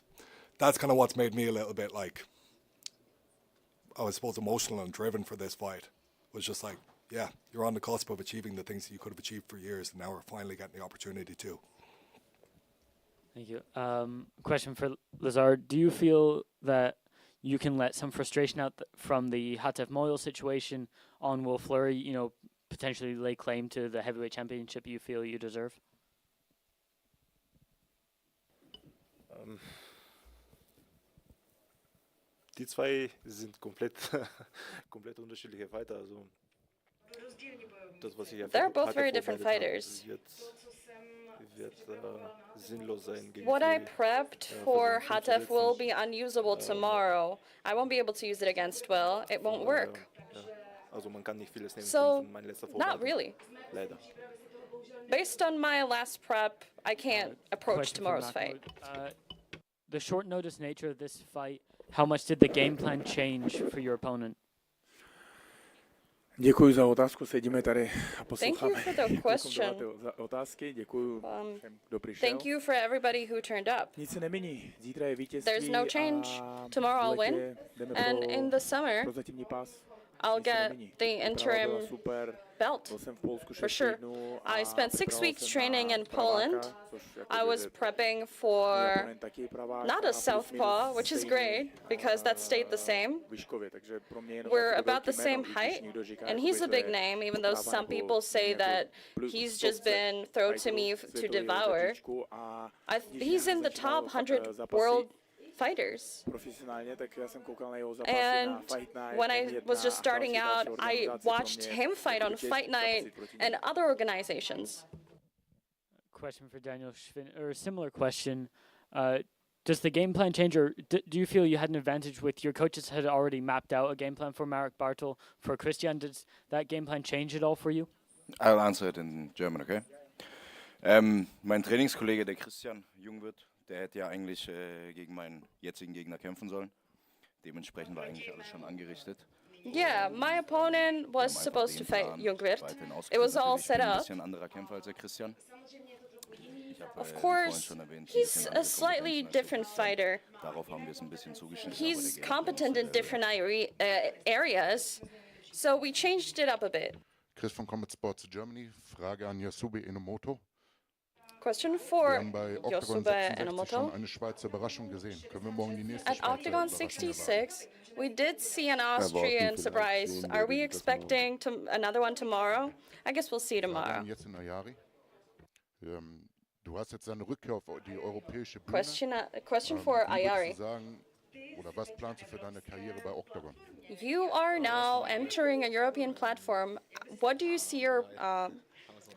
that's kind of what's made me a little bit like, I was suppose emotional and driven for this fight. It was just like, yeah, you're on the cusp of achieving the things that you could have achieved for years, and now we're finally getting the opportunity to. Thank you. Question for Lazard. Do you feel that you can let some frustration out from the Hatev Moyle situation on Will Fleury, potentially lay claim to the heavyweight championship you feel you deserve? Die zwei sind komplett unterschiedliche Fighter. Also das, was ich They're both very different fighters. Wird sinnlos sein gegen What I prepped for Hatev will be unusable tomorrow. I won't be able to use it against Will. It won't work. Also man kann nicht vieles nehmen So, von meiner letzten not really. Leider. Based on my last prep, I can't approach tomorrow's fight. The short notice nature of this fight, how much did the game plan change for your opponent? Děkuji za otázku, sedíme tady a posloucháme. Thank you for the question. Otázky, děkuji všem, kdo přišel. Thank you for everybody who turned up. Nic se nemění, zítra je vítězství. There's no change. Tomorrow I'll win, and in the summer, I'll get the interim belt, for sure. I spent 6 weeks training in Poland. I was prepping for not a southpaw, which is great, because that stayed the same. We're about the same height, and he's a big name, even though some people say that he's just been thrown to me to devour. He's in the top 100 world fighters. And when I was just starting out, I watched him fight on Fight Night and other organizations. Question for Daniel Schwinn, or a similar question. Does the game plan change, or do you feel you had an advantage with your coaches had already mapped out a game plan for Marek Bartel, for Christian? Does that game plan change at all for you? I'll answer it in German, okay? Mein Trainingskollege, der Christian Jungwirth, der hätte ja eigentlich gegen meinen jetzigen Gegner kämpfen sollen. Dementsprechend war eigentlich alles schon angerichtet. Yeah, my opponent was supposed to fight Jungwirth. It was all set Ein up. bisschen anderer Kämpfer als der Christian. Of course, he's a slightly different fighter. Darauf haben wir es ein bisschen zugeschnitten. He's competent in different areas, so we changed it up a bit. Chris von Combat Sports Germany, Frage an Yasube Enomoto. Question Wir for haben bei Octagon Yosuba 66 Enomoto. schon eine Schweizer Überraschung gesehen. Können wir morgen die nächste At Schweizer Octagon Überraschung erwarten? 66, we did see an Austrian surprise. Are we expecting another one tomorrow? I guess we'll see Frage tomorrow. an jetzt in Ayari. Du hast jetzt deine Rückkehr auf die europäische Bühne. Question for Wie würdest Ayari. du sagen, oder was planst du für deine Karriere bei Octagon? You are now entering a European platform. What do you see your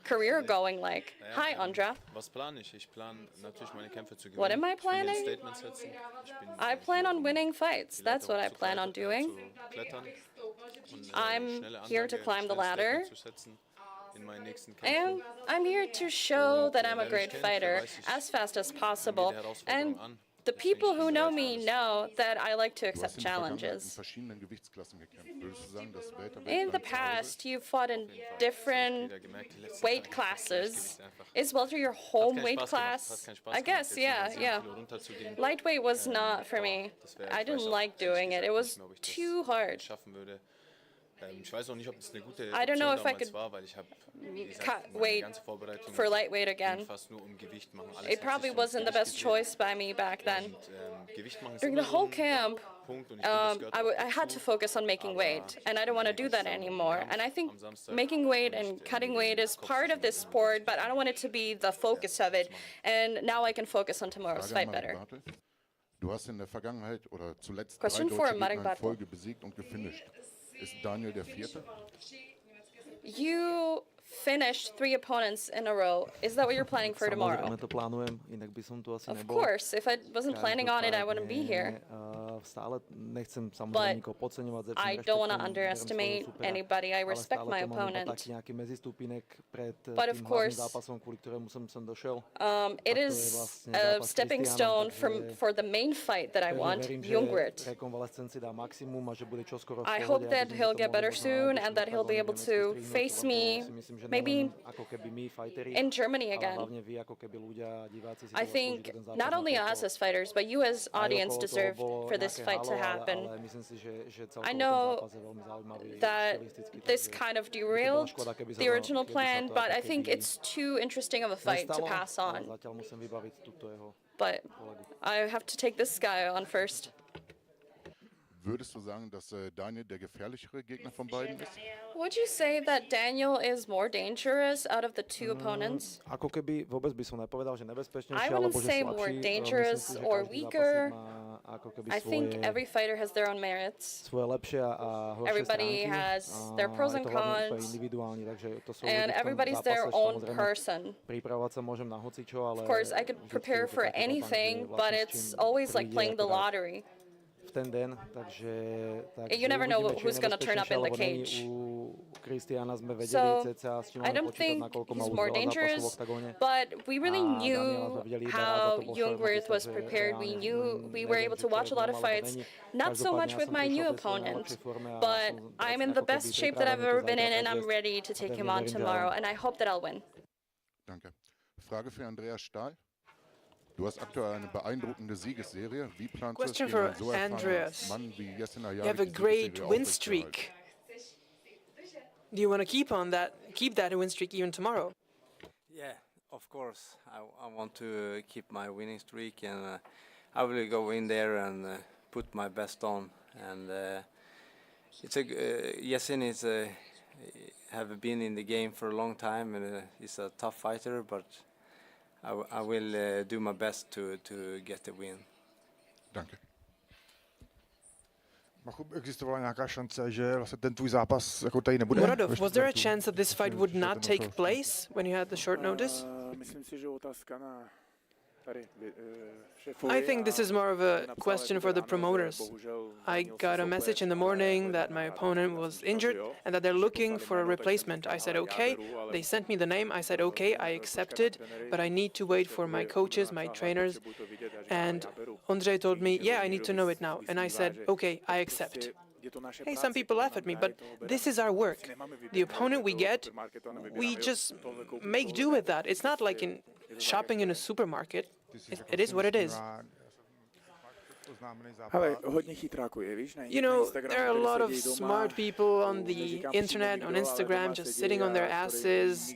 career going like? Hi, Andra. Was plane ich? Ich plane natürlich meine Kämpfe zu gewinnen. What am I Ich will ein planning? Statement setzen. I plan on winning fights. That's what I plan on doing. Klettern und I'm schnelle here to Ansage, climb the schnelle ladder. Statement zu setzen in meinen nächsten And Kämpfen. I'm here to show that I'm a wer mich great kennt, fighter der weiß, ich as fast as gehe possible. die Herausforderung And an. the people who know me know that I like to Du hast accept in der Vergangenheit in challenges. verschiedenen Gewichtsklassen gekämpft. Würdest du sagen, dass Welterweight In the dein Zuhause past, you fought in different weight classes. Is welter your home weight class? I guess, yeah. Lightweight was not for me. I didn't like doing it. It was too hard. Schaffen würde. Ich weiß auch nicht, ob das eine gute I don't know if I damals could war, weil ich habe cut weight for lightweight again. fast nur Gewicht machen. Alles It probably wasn't the best choice by me back then. During the whole camp, I had to focus on making weight, and I don't want to do that anymore. And I think making weight and cutting weight is part of this sport, but I don't want it to be the focus of it. And now I can focus on tomorrow's Frage an fight Marek better. Bartel. Du hast in der Vergangenheit oder zuletzt Question 3 for deutsche Marek Gegner in Bartel. Folge besiegt und gefinisht. Ist Daniel der Vierte? You finished 3 opponents in a row. Is that what you're planning for tomorrow? Samozrejme to plánujem, inak by som tu asi Of nebol. course. If I wasn't planning on it, I wouldn't be here. Stále nechcem But samozrejme nikoho podceňovať, ze I don't want to underestimate anybody. I respect my opponent. taký nejaký medzistúpinek pred But of tým hlavným course, zápasom, kvôli ktorému som sem došiel. It A to je is vlastne a zápas s stepping Christianom, stone takže for the main fight that I pevne want, verím, že Jungwirth. rekonvalescencii dá maximum a že bude čoskoro v I pohode, hope aby that sme he'll to get mohli better možno soon najbližšie and that he'll be able to strihnúť, face lebo me si myslím, že maybe nielen ako keby my fighteri, in Germany ale again. hlavne vy ako keby ľudia, diváci si I to think zaslúžite, ten zápas not only na us toto. as fighters, but you as Aj audience okolo toho deserve bolo for this nejaké fight to halo, happen. ale myslím si, že celkovo I ten know zápas je veľmi zaujímavý that štilisticky, this takže kind of by to bola derailed škoda, keby sa the to- original keby sa plan, to but ako I think keby it's too interesting of a fight to nestalo, pass ale on. zatiaľ musím vybaviť túto jeho But kolegu. I have to take this guy on first. Würdest du sagen, dass Daniel der gefährlichere Gegner von beiden ist? Would you say that Daniel is more dangerous out of the 2 opponents? Ako keby vôbec by som nepovedal, že nebezpečnejší, I wouldn't alebo že say slabší. more Myslím dangerous si, že or každý weaker. zápasník má ako keby I think svoje, every fighter has their own merits. svoje lepšie a horšie Everybody stránky. has their A pros je and to hlavne úplne cons. individuálne, takže to sú And ľudí v tom everybody's zápase, their že own samozrejme person. pripravovať sa môžem na hocičo, ale Of course, I could vždycky prepare je to for taký anything, moment, že but vlastne s it's čím always like príde playing the akorát lottery. v ten den, takže You never know uvidíme, či je who's gonna turn up in the nebezpečnejšie, alebo není. cage. U Christiana sme vedeli So, cca, s čím I máme don't počítať, think nakoľko má he's už more veľa zápasov v dangerous, oktagóne. but we really A Daniela knew sme videli iba raz, a how to bol šermutý, Jungwirth was takže prepared. We reálne knew we were neviem, able či to watch a lot of je v fights, alebo not so není. much with Každopádne ja my som new prišiel v tej svojej opponent, najlepšej forme a but som I'm in ako the keby best shape that I've pripravený ever to been in, zajtra and I'm predviesť. ready to take Pevne him on verím, že tomorrow, áno. and I hope that I'll win. Danke. Frage für Andreas Stahl. Du hast aktuell eine beeindruckende Siegesserie. Wie planst du es, Question gegen for einen so erfahrenen Andreas. Mann wie Jessin You Ayari have a die great Siegesserie win aufrechtzuerhalten? streak. Do you want to keep that win streak even tomorrow? Yeah, of course. I want to keep my winning streak, and I will go in there and put my best on. And it's a Yasin is have been in the game for a long time, and he's a tough fighter. But I will do my best to get the win. Danke. Existovala nějaká šance, že vlastně ten tvůj zápas jako tady nebude? Muradov, was there a chance that this fight would not take place when you had the short notice? Myslím si, že otázka I think this is more of a question for the promoters. I got a message in the morning that my opponent was injured and that they're looking for a replacement. I said, okay. They sent me the name. I said, okay, I accepted, but I need to wait for my coaches, my trainers. And Ondřej told me, yeah, I need to know it now. And I said, okay, I accept. Hey, some people laugh at me, but this is our work. The opponent we get, we just make do with that. It's not like in shopping in a supermarket. It is what it is. You know, there are a lot of smart people on the internet, on Instagram, just sitting on their asses.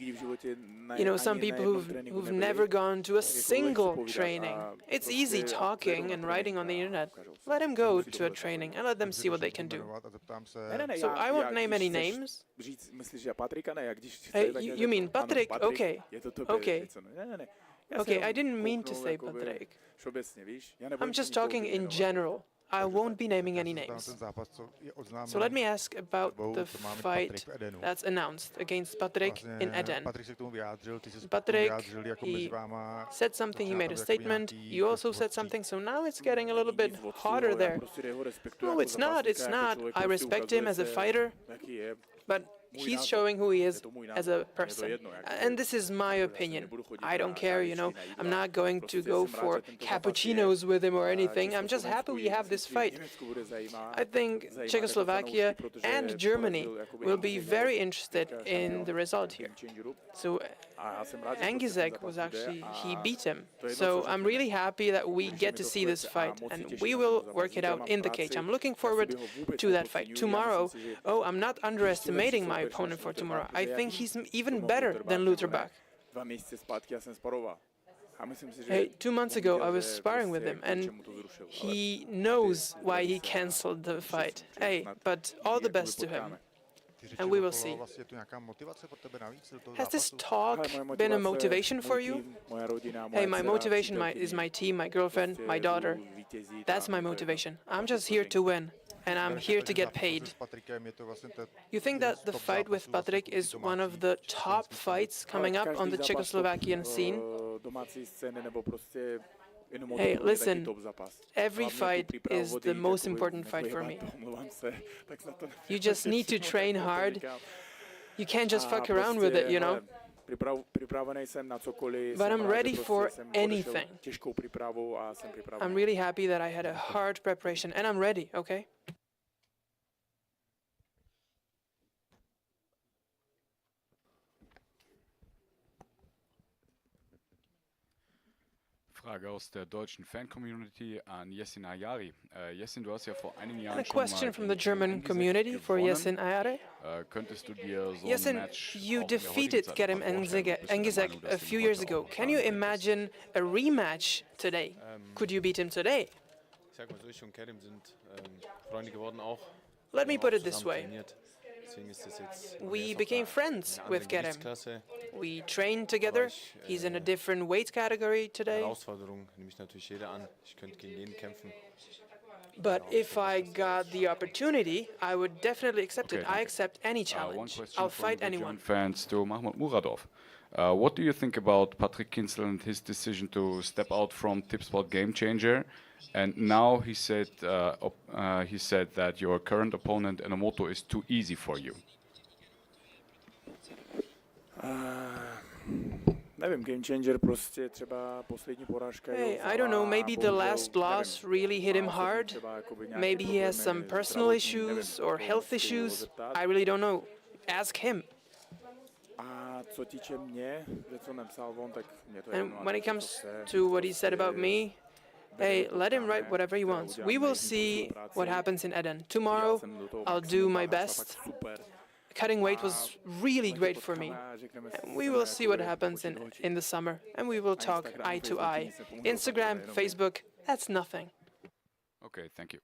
You know, some people who've never gone to a single training. It's easy talking and writing on the internet. Let them go to a training and let them see what they can do. So I won't name any names. Hey, you mean Patrick? Okay. Okay. Okay, I didn't mean to say Patrick. I'm just talking in general. I won't be naming any names. So let me ask about the fight that's announced against Patrick in Eden. Patrick, he said something, he made a statement, you also said something, so now it's getting a little bit harder there. No, it's not. I respect him as a fighter, but he's showing who he is as a person. And this is my opinion. I don't care, you know. I'm not going to go for cappuccinos with him or anything. I'm just happy we have this fight. I think Czechoslovakia and Germany will be very interested in the result here. So Angizek was actually, he beat him. So I'm really happy that we get to see this fight, and we will work it out in the cage. I'm looking forward to that fight. Tomorrow, I'm not underestimating my opponent for tomorrow. I think he's even better than Lutherbach. Hey, 2 months ago, I was sparring with him, and he knows why he cancelled the fight. Hey, but all the best to him. And we will see. Has this talk been a motivation for you? Hey, my motivation is my team, my girlfriend, my daughter. That's my motivation. I'm just here to win, and I'm here to get paid. You think that the fight with Patrick is one of the top fights coming up on the Czechoslovakian scene? Hey, listen, every fight is the most important fight for me. You just need to train hard. You can't just fuck around with it, you know? But I'm ready for anything. I'm really happy that I had a hard preparation, and I'm ready, okay? Frage aus der deutschen Fan-Community an Yesin Ayari. Yesin, du hast ja vor einigen Jahren a question from the German community for Yesin Ayari. Könntest du dir so Yesin, ein Match you defeated Kerem Engizek a few years ago. Can you imagine a rematch today? Could you beat him today? Ich sag mal so, ich und Kerem sind Freunde geworden auch. Let me put it this way. Deswegen ist das jetzt We became friends with Kerem. We trained together. He's in a different weight category today. Herausforderung nehme ich natürlich jeder an. Ich könnte gegen jeden kämpfen. But if I got the opportunity, I would definitely accept it. I accept any challenge. I'll fight anyone. Fans to Mahmoud Muradov. What do you think about Patrick Kinzel and his decision to step out from Tipspot Game Changer? And now he said that your current opponent Enomoto is too easy for you. Hey, I don't know, maybe the last loss really hit him hard. Maybe he has some personal issues or health issues. I really don't know. Ask him. And when it comes to what he said about me, hey, let him write whatever he wants. We will see what happens in Eden. Tomorrow, I'll do my best. Cutting weight was really great for me. And we will see what happens in the summer, and we will talk eye to eye. Instagram, Facebook, that's nothing. Okay, thank you.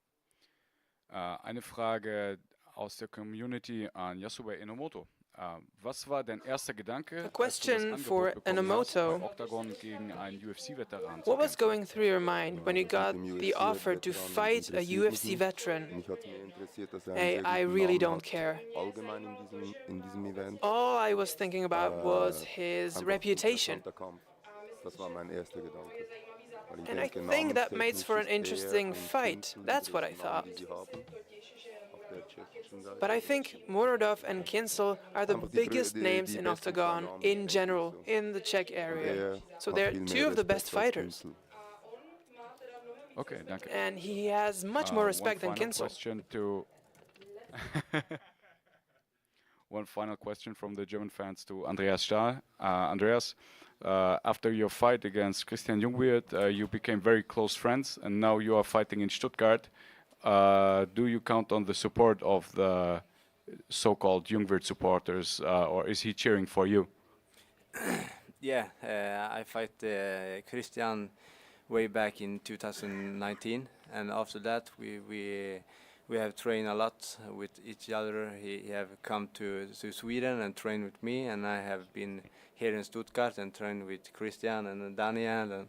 Eine Frage aus der Community an Yasube Enomoto. Was war dein erster Gedanke, A question for Enomoto. OKTAGON gegen einen UFC-Veteran? What was going through your mind when you got the offer to fight a UFC veteran? Hey, I really don't care. All I was thinking about was his reputation. And I think that makes for an interesting fight. That's what I thought. But I think Muradov and Kinsel are the biggest names in Octagon in general, in the Czech area. So they're two of the best fighters. Okay, danke. And he has much more respect than Kinsel. One final question from the German fans to Andreas Stahl. Andreas, after your fight against Christian Jungwirth, you became very close friends, and now you are fighting in Stuttgart. Do you count on the support of the so-called Jungwirth supporters, or is he cheering for you? Yeah, I fight Christian way back in 2019, and after that we have trained a lot with each other. He have come to Sweden and trained with me, and I have been here in Stuttgart and trained with Christian and Daniel,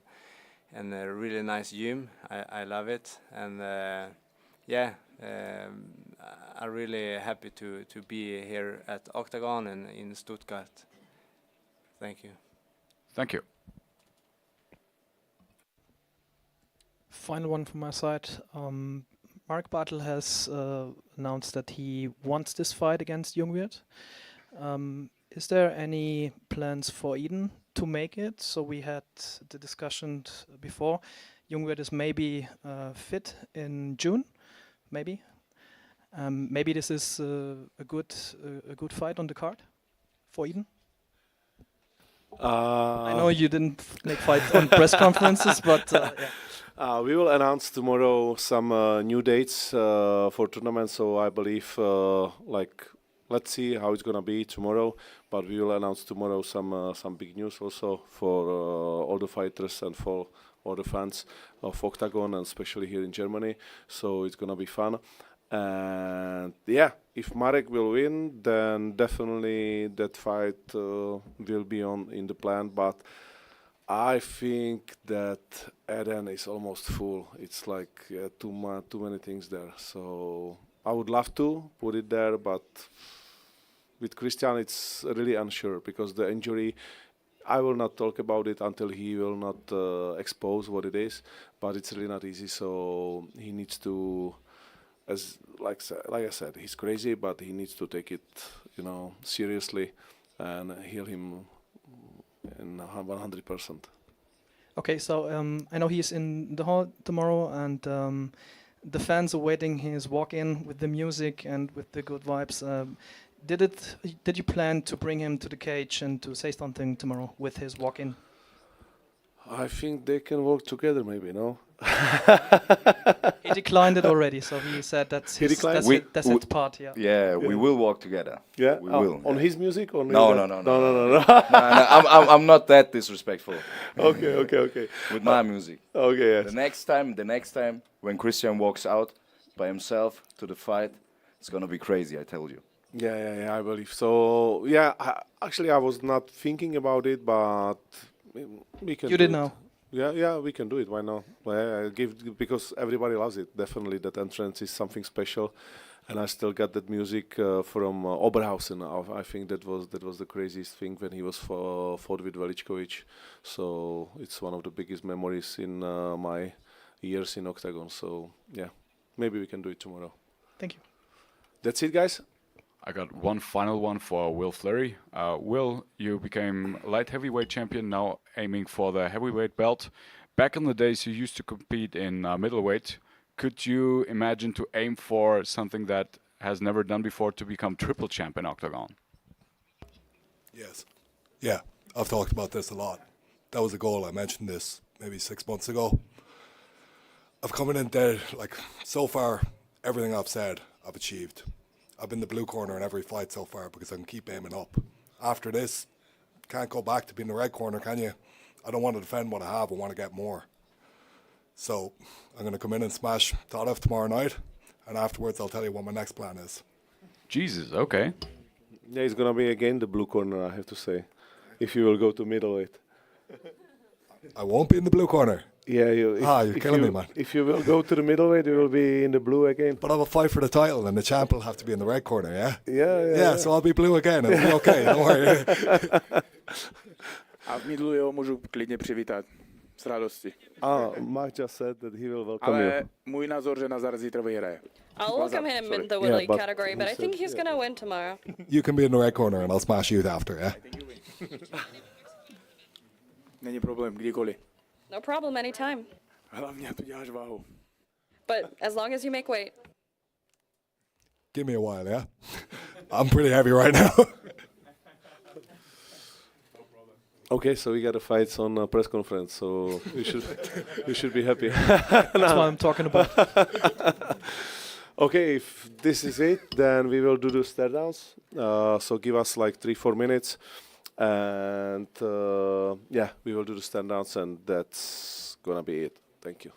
and a really nice gym. I love it, and yeah, I'm really happy to be here at Octagon and in Stuttgart. Thank you. Thank you. Final one from my side. Mark Bartel has announced that he wants this fight against Jungwirth. Is there any plans for Eden to make it? So we had the discussion before. Jungwirth is maybe fit in June, maybe. Maybe this is a good fight on the card for Eden. I know you didn't make fight on press conferences, but yeah. We will announce tomorrow some new dates for tournaments. So I believe, let's see how it's gonna be tomorrow. But we will announce tomorrow some big news also for all the fighters and for all the fans of Octagon, and especially here in Germany. So it's gonna be fun. And yeah, if Marek will win, then definitely that fight will be in the plan. But I think that Eden is almost full. It's like too many things there. So I would love to put it there, but with Christian it's really unsure because the injury. I will not talk about it until he will not expose what it is. But it's really not easy. So he needs to. Like I said, he's crazy, but he needs to take it, seriously, and heal him in 100%. Okay, so I know he's in the hall tomorrow, and the fans are waiting his walk-in with the music and with the good vibes. Did you plan to bring him to the cage and to say something tomorrow with his walk-in? I think they can work together, maybe, no? He declined it already, so he said that's his part. Yeah. Yeah, we will work together. Yeah, we will. On his music or no. I'm not that disrespectful. Okay. With my music. Okay. Yes. The next time when Christian walks out by himself to the fight, it's gonna be crazy. I tell you. Yeah, I believe so. Yeah, I was not thinking about it, but we can. You did now. Yeah, we can do it. Why not? Well, because everybody loves it. Definitely, that entrance is something special, and I still got that music from Oberhausen. I think that was the craziest thing when he was fought with Veličković. So it's one of the biggest memories in my years in Octagon. So yeah, maybe we can do it tomorrow. Thank you. That's it, guys. I got one final one for Will Fleury. Will, you became light heavyweight champion, now aiming for the heavyweight belt. Back in the days, you used to compete in middleweight. Could you imagine to aim for something that has never done before, to become triple champ in Octagon? Yes. Yeah, I've talked about this a lot. That was a goal. I mentioned this maybe 6 months ago. I've come in there, so far, everything I've said, I've achieved. I've been the blue corner in every fight so far because I can keep aiming up. After this, can't go back to being the red corner, can you? I don't want to defend what I have. I want to get more. So I'm going to come in and smash TODEV tomorrow night, and afterwards I'll tell you what my next plan is. Jesus, okay. Yeah, it's going to be again the blue corner, I have to say, if you will go to middleweight. I won't be in the blue corner. Yeah, you're killing me, man. If you will go to the middleweight, you will be in the blue again. But I will fight for the title, and the champ will have to be in the red corner, yeah? Yeah. So I'll be blue again. It'll be okay, don't worry. A v middlu ho můžu klidně přivítat. s radostí. Mark just said that he will welcome you. Ale můj názor, že Nazar zítra vyhraje. I'll welcome him in the Yeah, Willie but category, but I think he's gonna win tomorrow. You can be in the red corner and I'll smash you after, yeah? Není problém, kdykoliv. No problem, anytime. Hlavně tu děláš váhu. But as long as you make weight. Give me a while, yeah? I'm pretty heavy right now. Okay, so we got a fight on a press conference, so we should be happy. That's what I'm talking about. Okay, if this is it, then we will do the Staredowns. So give us like 3-4 minutes, and yeah, we will do the Staredowns, and that's gonna be it. Thank you.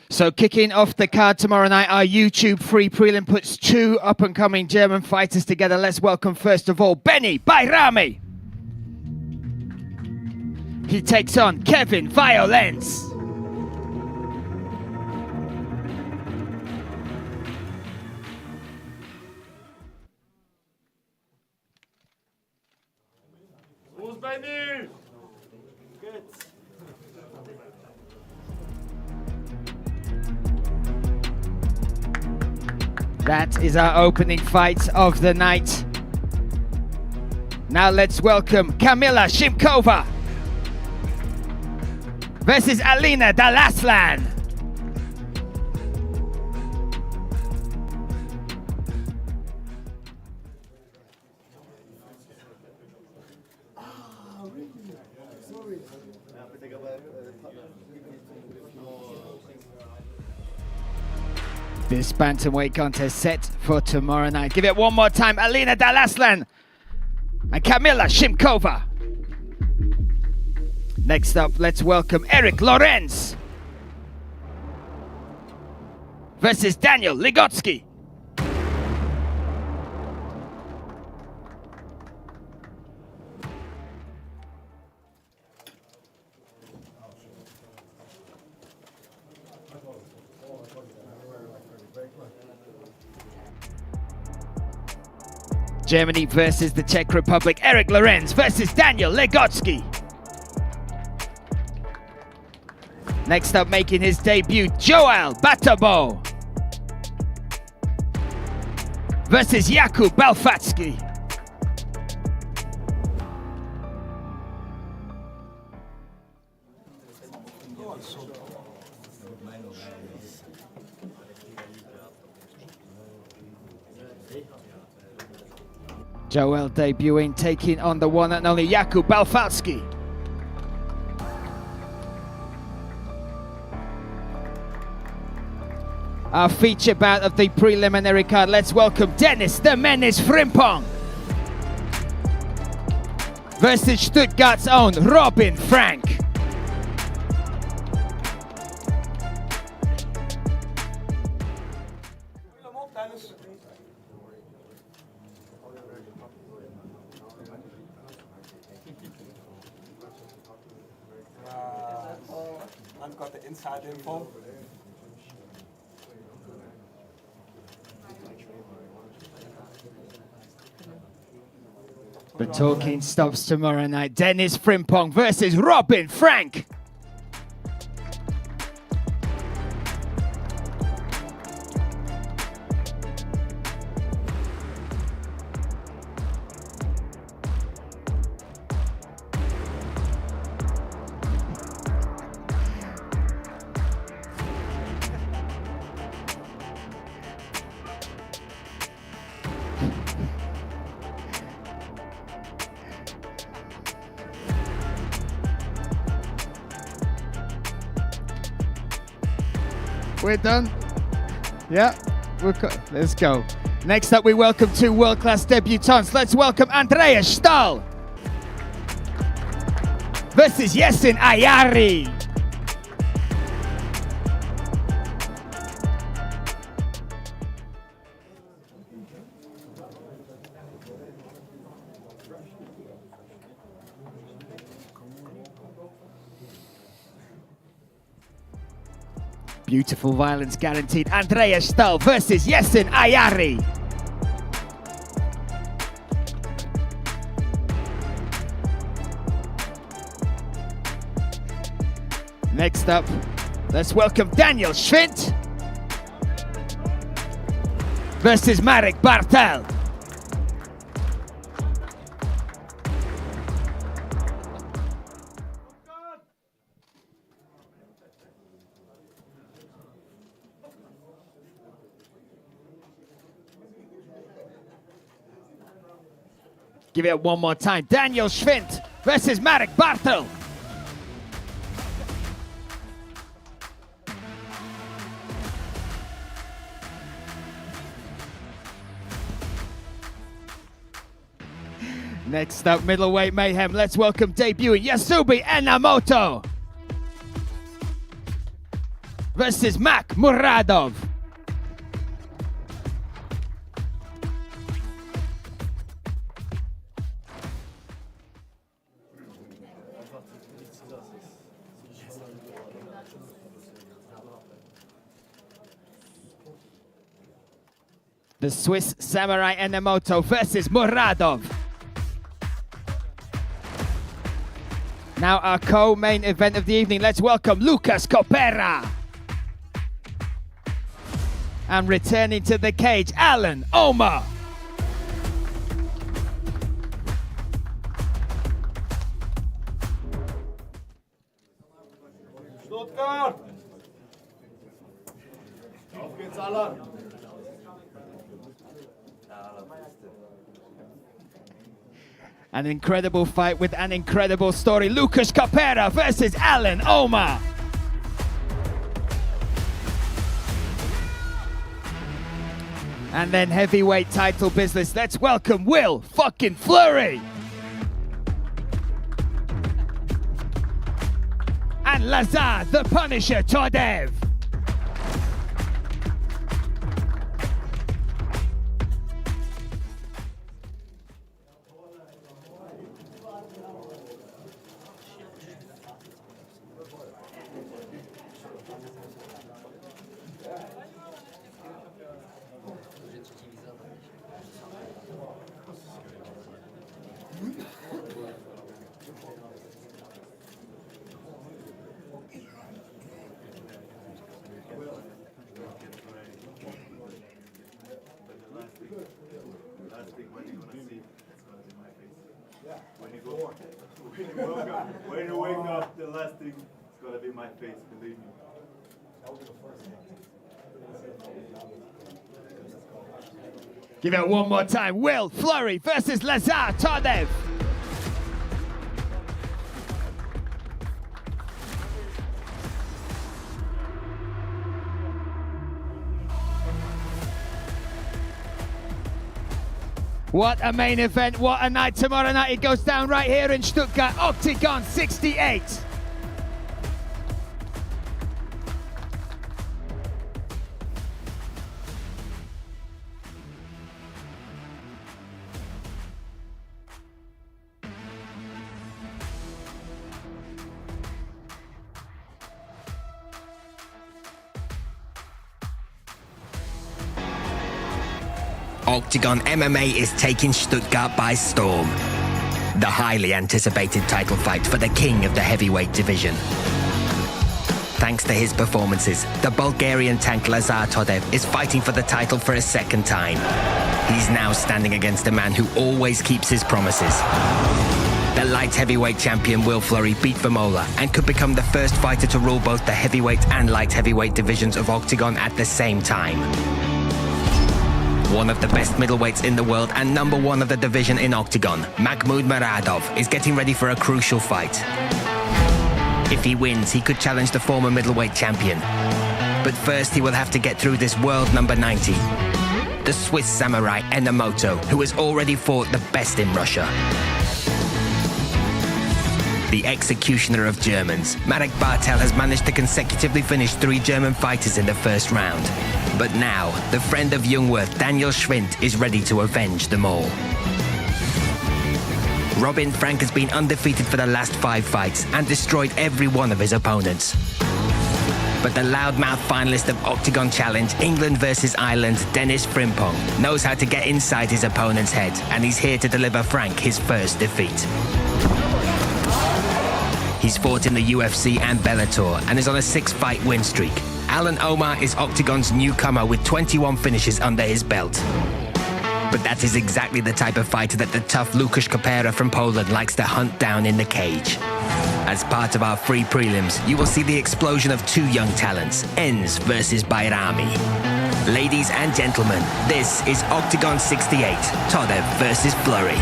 So kicking off the card tomorrow night, our YouTube free prelim puts two up-and-coming German fighters together. Let's welcome first of all Benny Bayrami. He takes on Kevin Violence. Who's Benny? Good. That is our opening fight of the night. Now let's welcome Kamila Shimkova versus Alina Dalaslan. This bantamweight contest set for tomorrow night. Give it one more time. Alina Dalaslan and Kamila Shimkova. Next up, let's welcome Eric Lorenz versus Daniel Ligotsky. Germany versus the Czech Republic. Eric Lorenz versus Daniel Legotsky. Next up, making his debut, Joel Batabo versus Jakub Balfatsky. Joel debuting, taking on the one and only Jakub Balfatsky. Our feature bout of the preliminary card. Let's welcome Dennis the Menace Frimpong versus Stuttgart's own Robin Frank. I've got the inside info. The talking stops tomorrow night. Dennis Frimpong versus Robin Frank. We're done. Yeah, let's go. Next up, we welcome two world-class debutants. Let's welcome Andreas Stahl versus Yesin Ayari. Beautiful violence guaranteed. Andreas Stahl versus Yesin Ayari. Next up, let's welcome Daniel Schwint versus Marek Bartel. Give it one more time. Daniel Schwint versus Marek Bartel. Next up, middleweight mayhem. Let's welcome debuting Yasubi Enamoto versus Mak Muradov. The Swiss Samurai Enamoto versus Muradov. Now our co-main event of the evening. Let's welcome Lucas Copera. And returning to the cage, Alan Omar. Stuttgart! Auf geht's, Alan! An incredible fight with an incredible story. Lucas Copera versus Alan Omar. And then heavyweight title business. Let's welcome Will fucking Fleury. And Lazar the Punisher Todev. When you wake up, the last thing is gonna be my face, believe me. Give it one more time. Will Fleury versus Lazar TODEV. What a main event, what a night. Tomorrow night it goes down right here in Stuttgart, Octagon 68. Octagon MMA is taking Stuttgart by storm. The highly anticipated title fight for the king of the heavyweight division. Thanks to his performances, the Bulgarian tank Lazar TODEV is fighting for the title for a second time. He's now standing against a man who always keeps his promises. The light heavyweight champion Will Fleury beat Vémola and could become the first fighter to rule both the heavyweight and light heavyweight divisions of Octagon at the same time. One of the best middleweights in the world and number one of the division in Octagon, Mahmoud Muradov, is getting ready for a crucial fight. If he wins, he could challenge the former middleweight champion. But first, he will have to get through this world number 90, the Swiss samurai Enomoto, who has already fought the best in Russia. The executioner of Germans, Marek Bartel has managed to consecutively finish 3 German fighters in the first round. But now, the friend of Jungwirth, Daniel Schwind, is ready to avenge them all. Robin Frank has been undefeated for the last 5 fights and destroyed every one of his opponents. But the loudmouth finalist of Octagon Challenge, England versus Ireland, Dennis Frimpong, knows how to get inside his opponent's head, and he's here to deliver Frank his first defeat. He's fought in the UFC and Bellator and is on a 6-fight win streak. Alan Omar is Octagon's newcomer with 21 finishes under his belt. But that is exactly the type of fighter that the tough Łukasz Kopera from Poland likes to hunt down in the cage. As part of our free prelims, you will see the explosion of 2 young talents, Enz versus Bayrami. Ladies and gentlemen, this is Octagon 68, TODEV versus Fleury.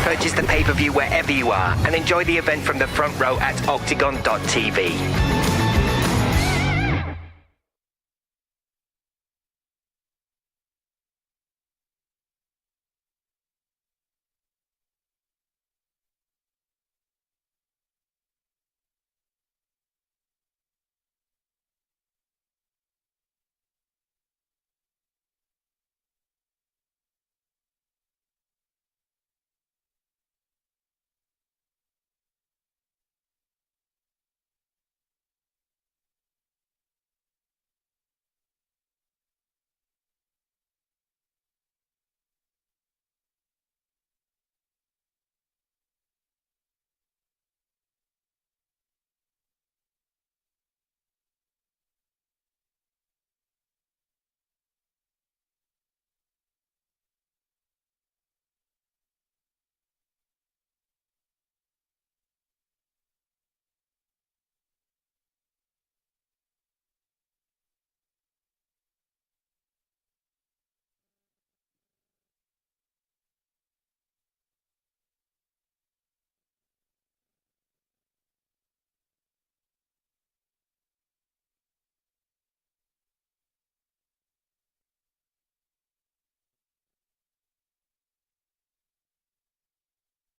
Purchase the pay-per-view wherever you are and enjoy the event from the front row at octagon.tv.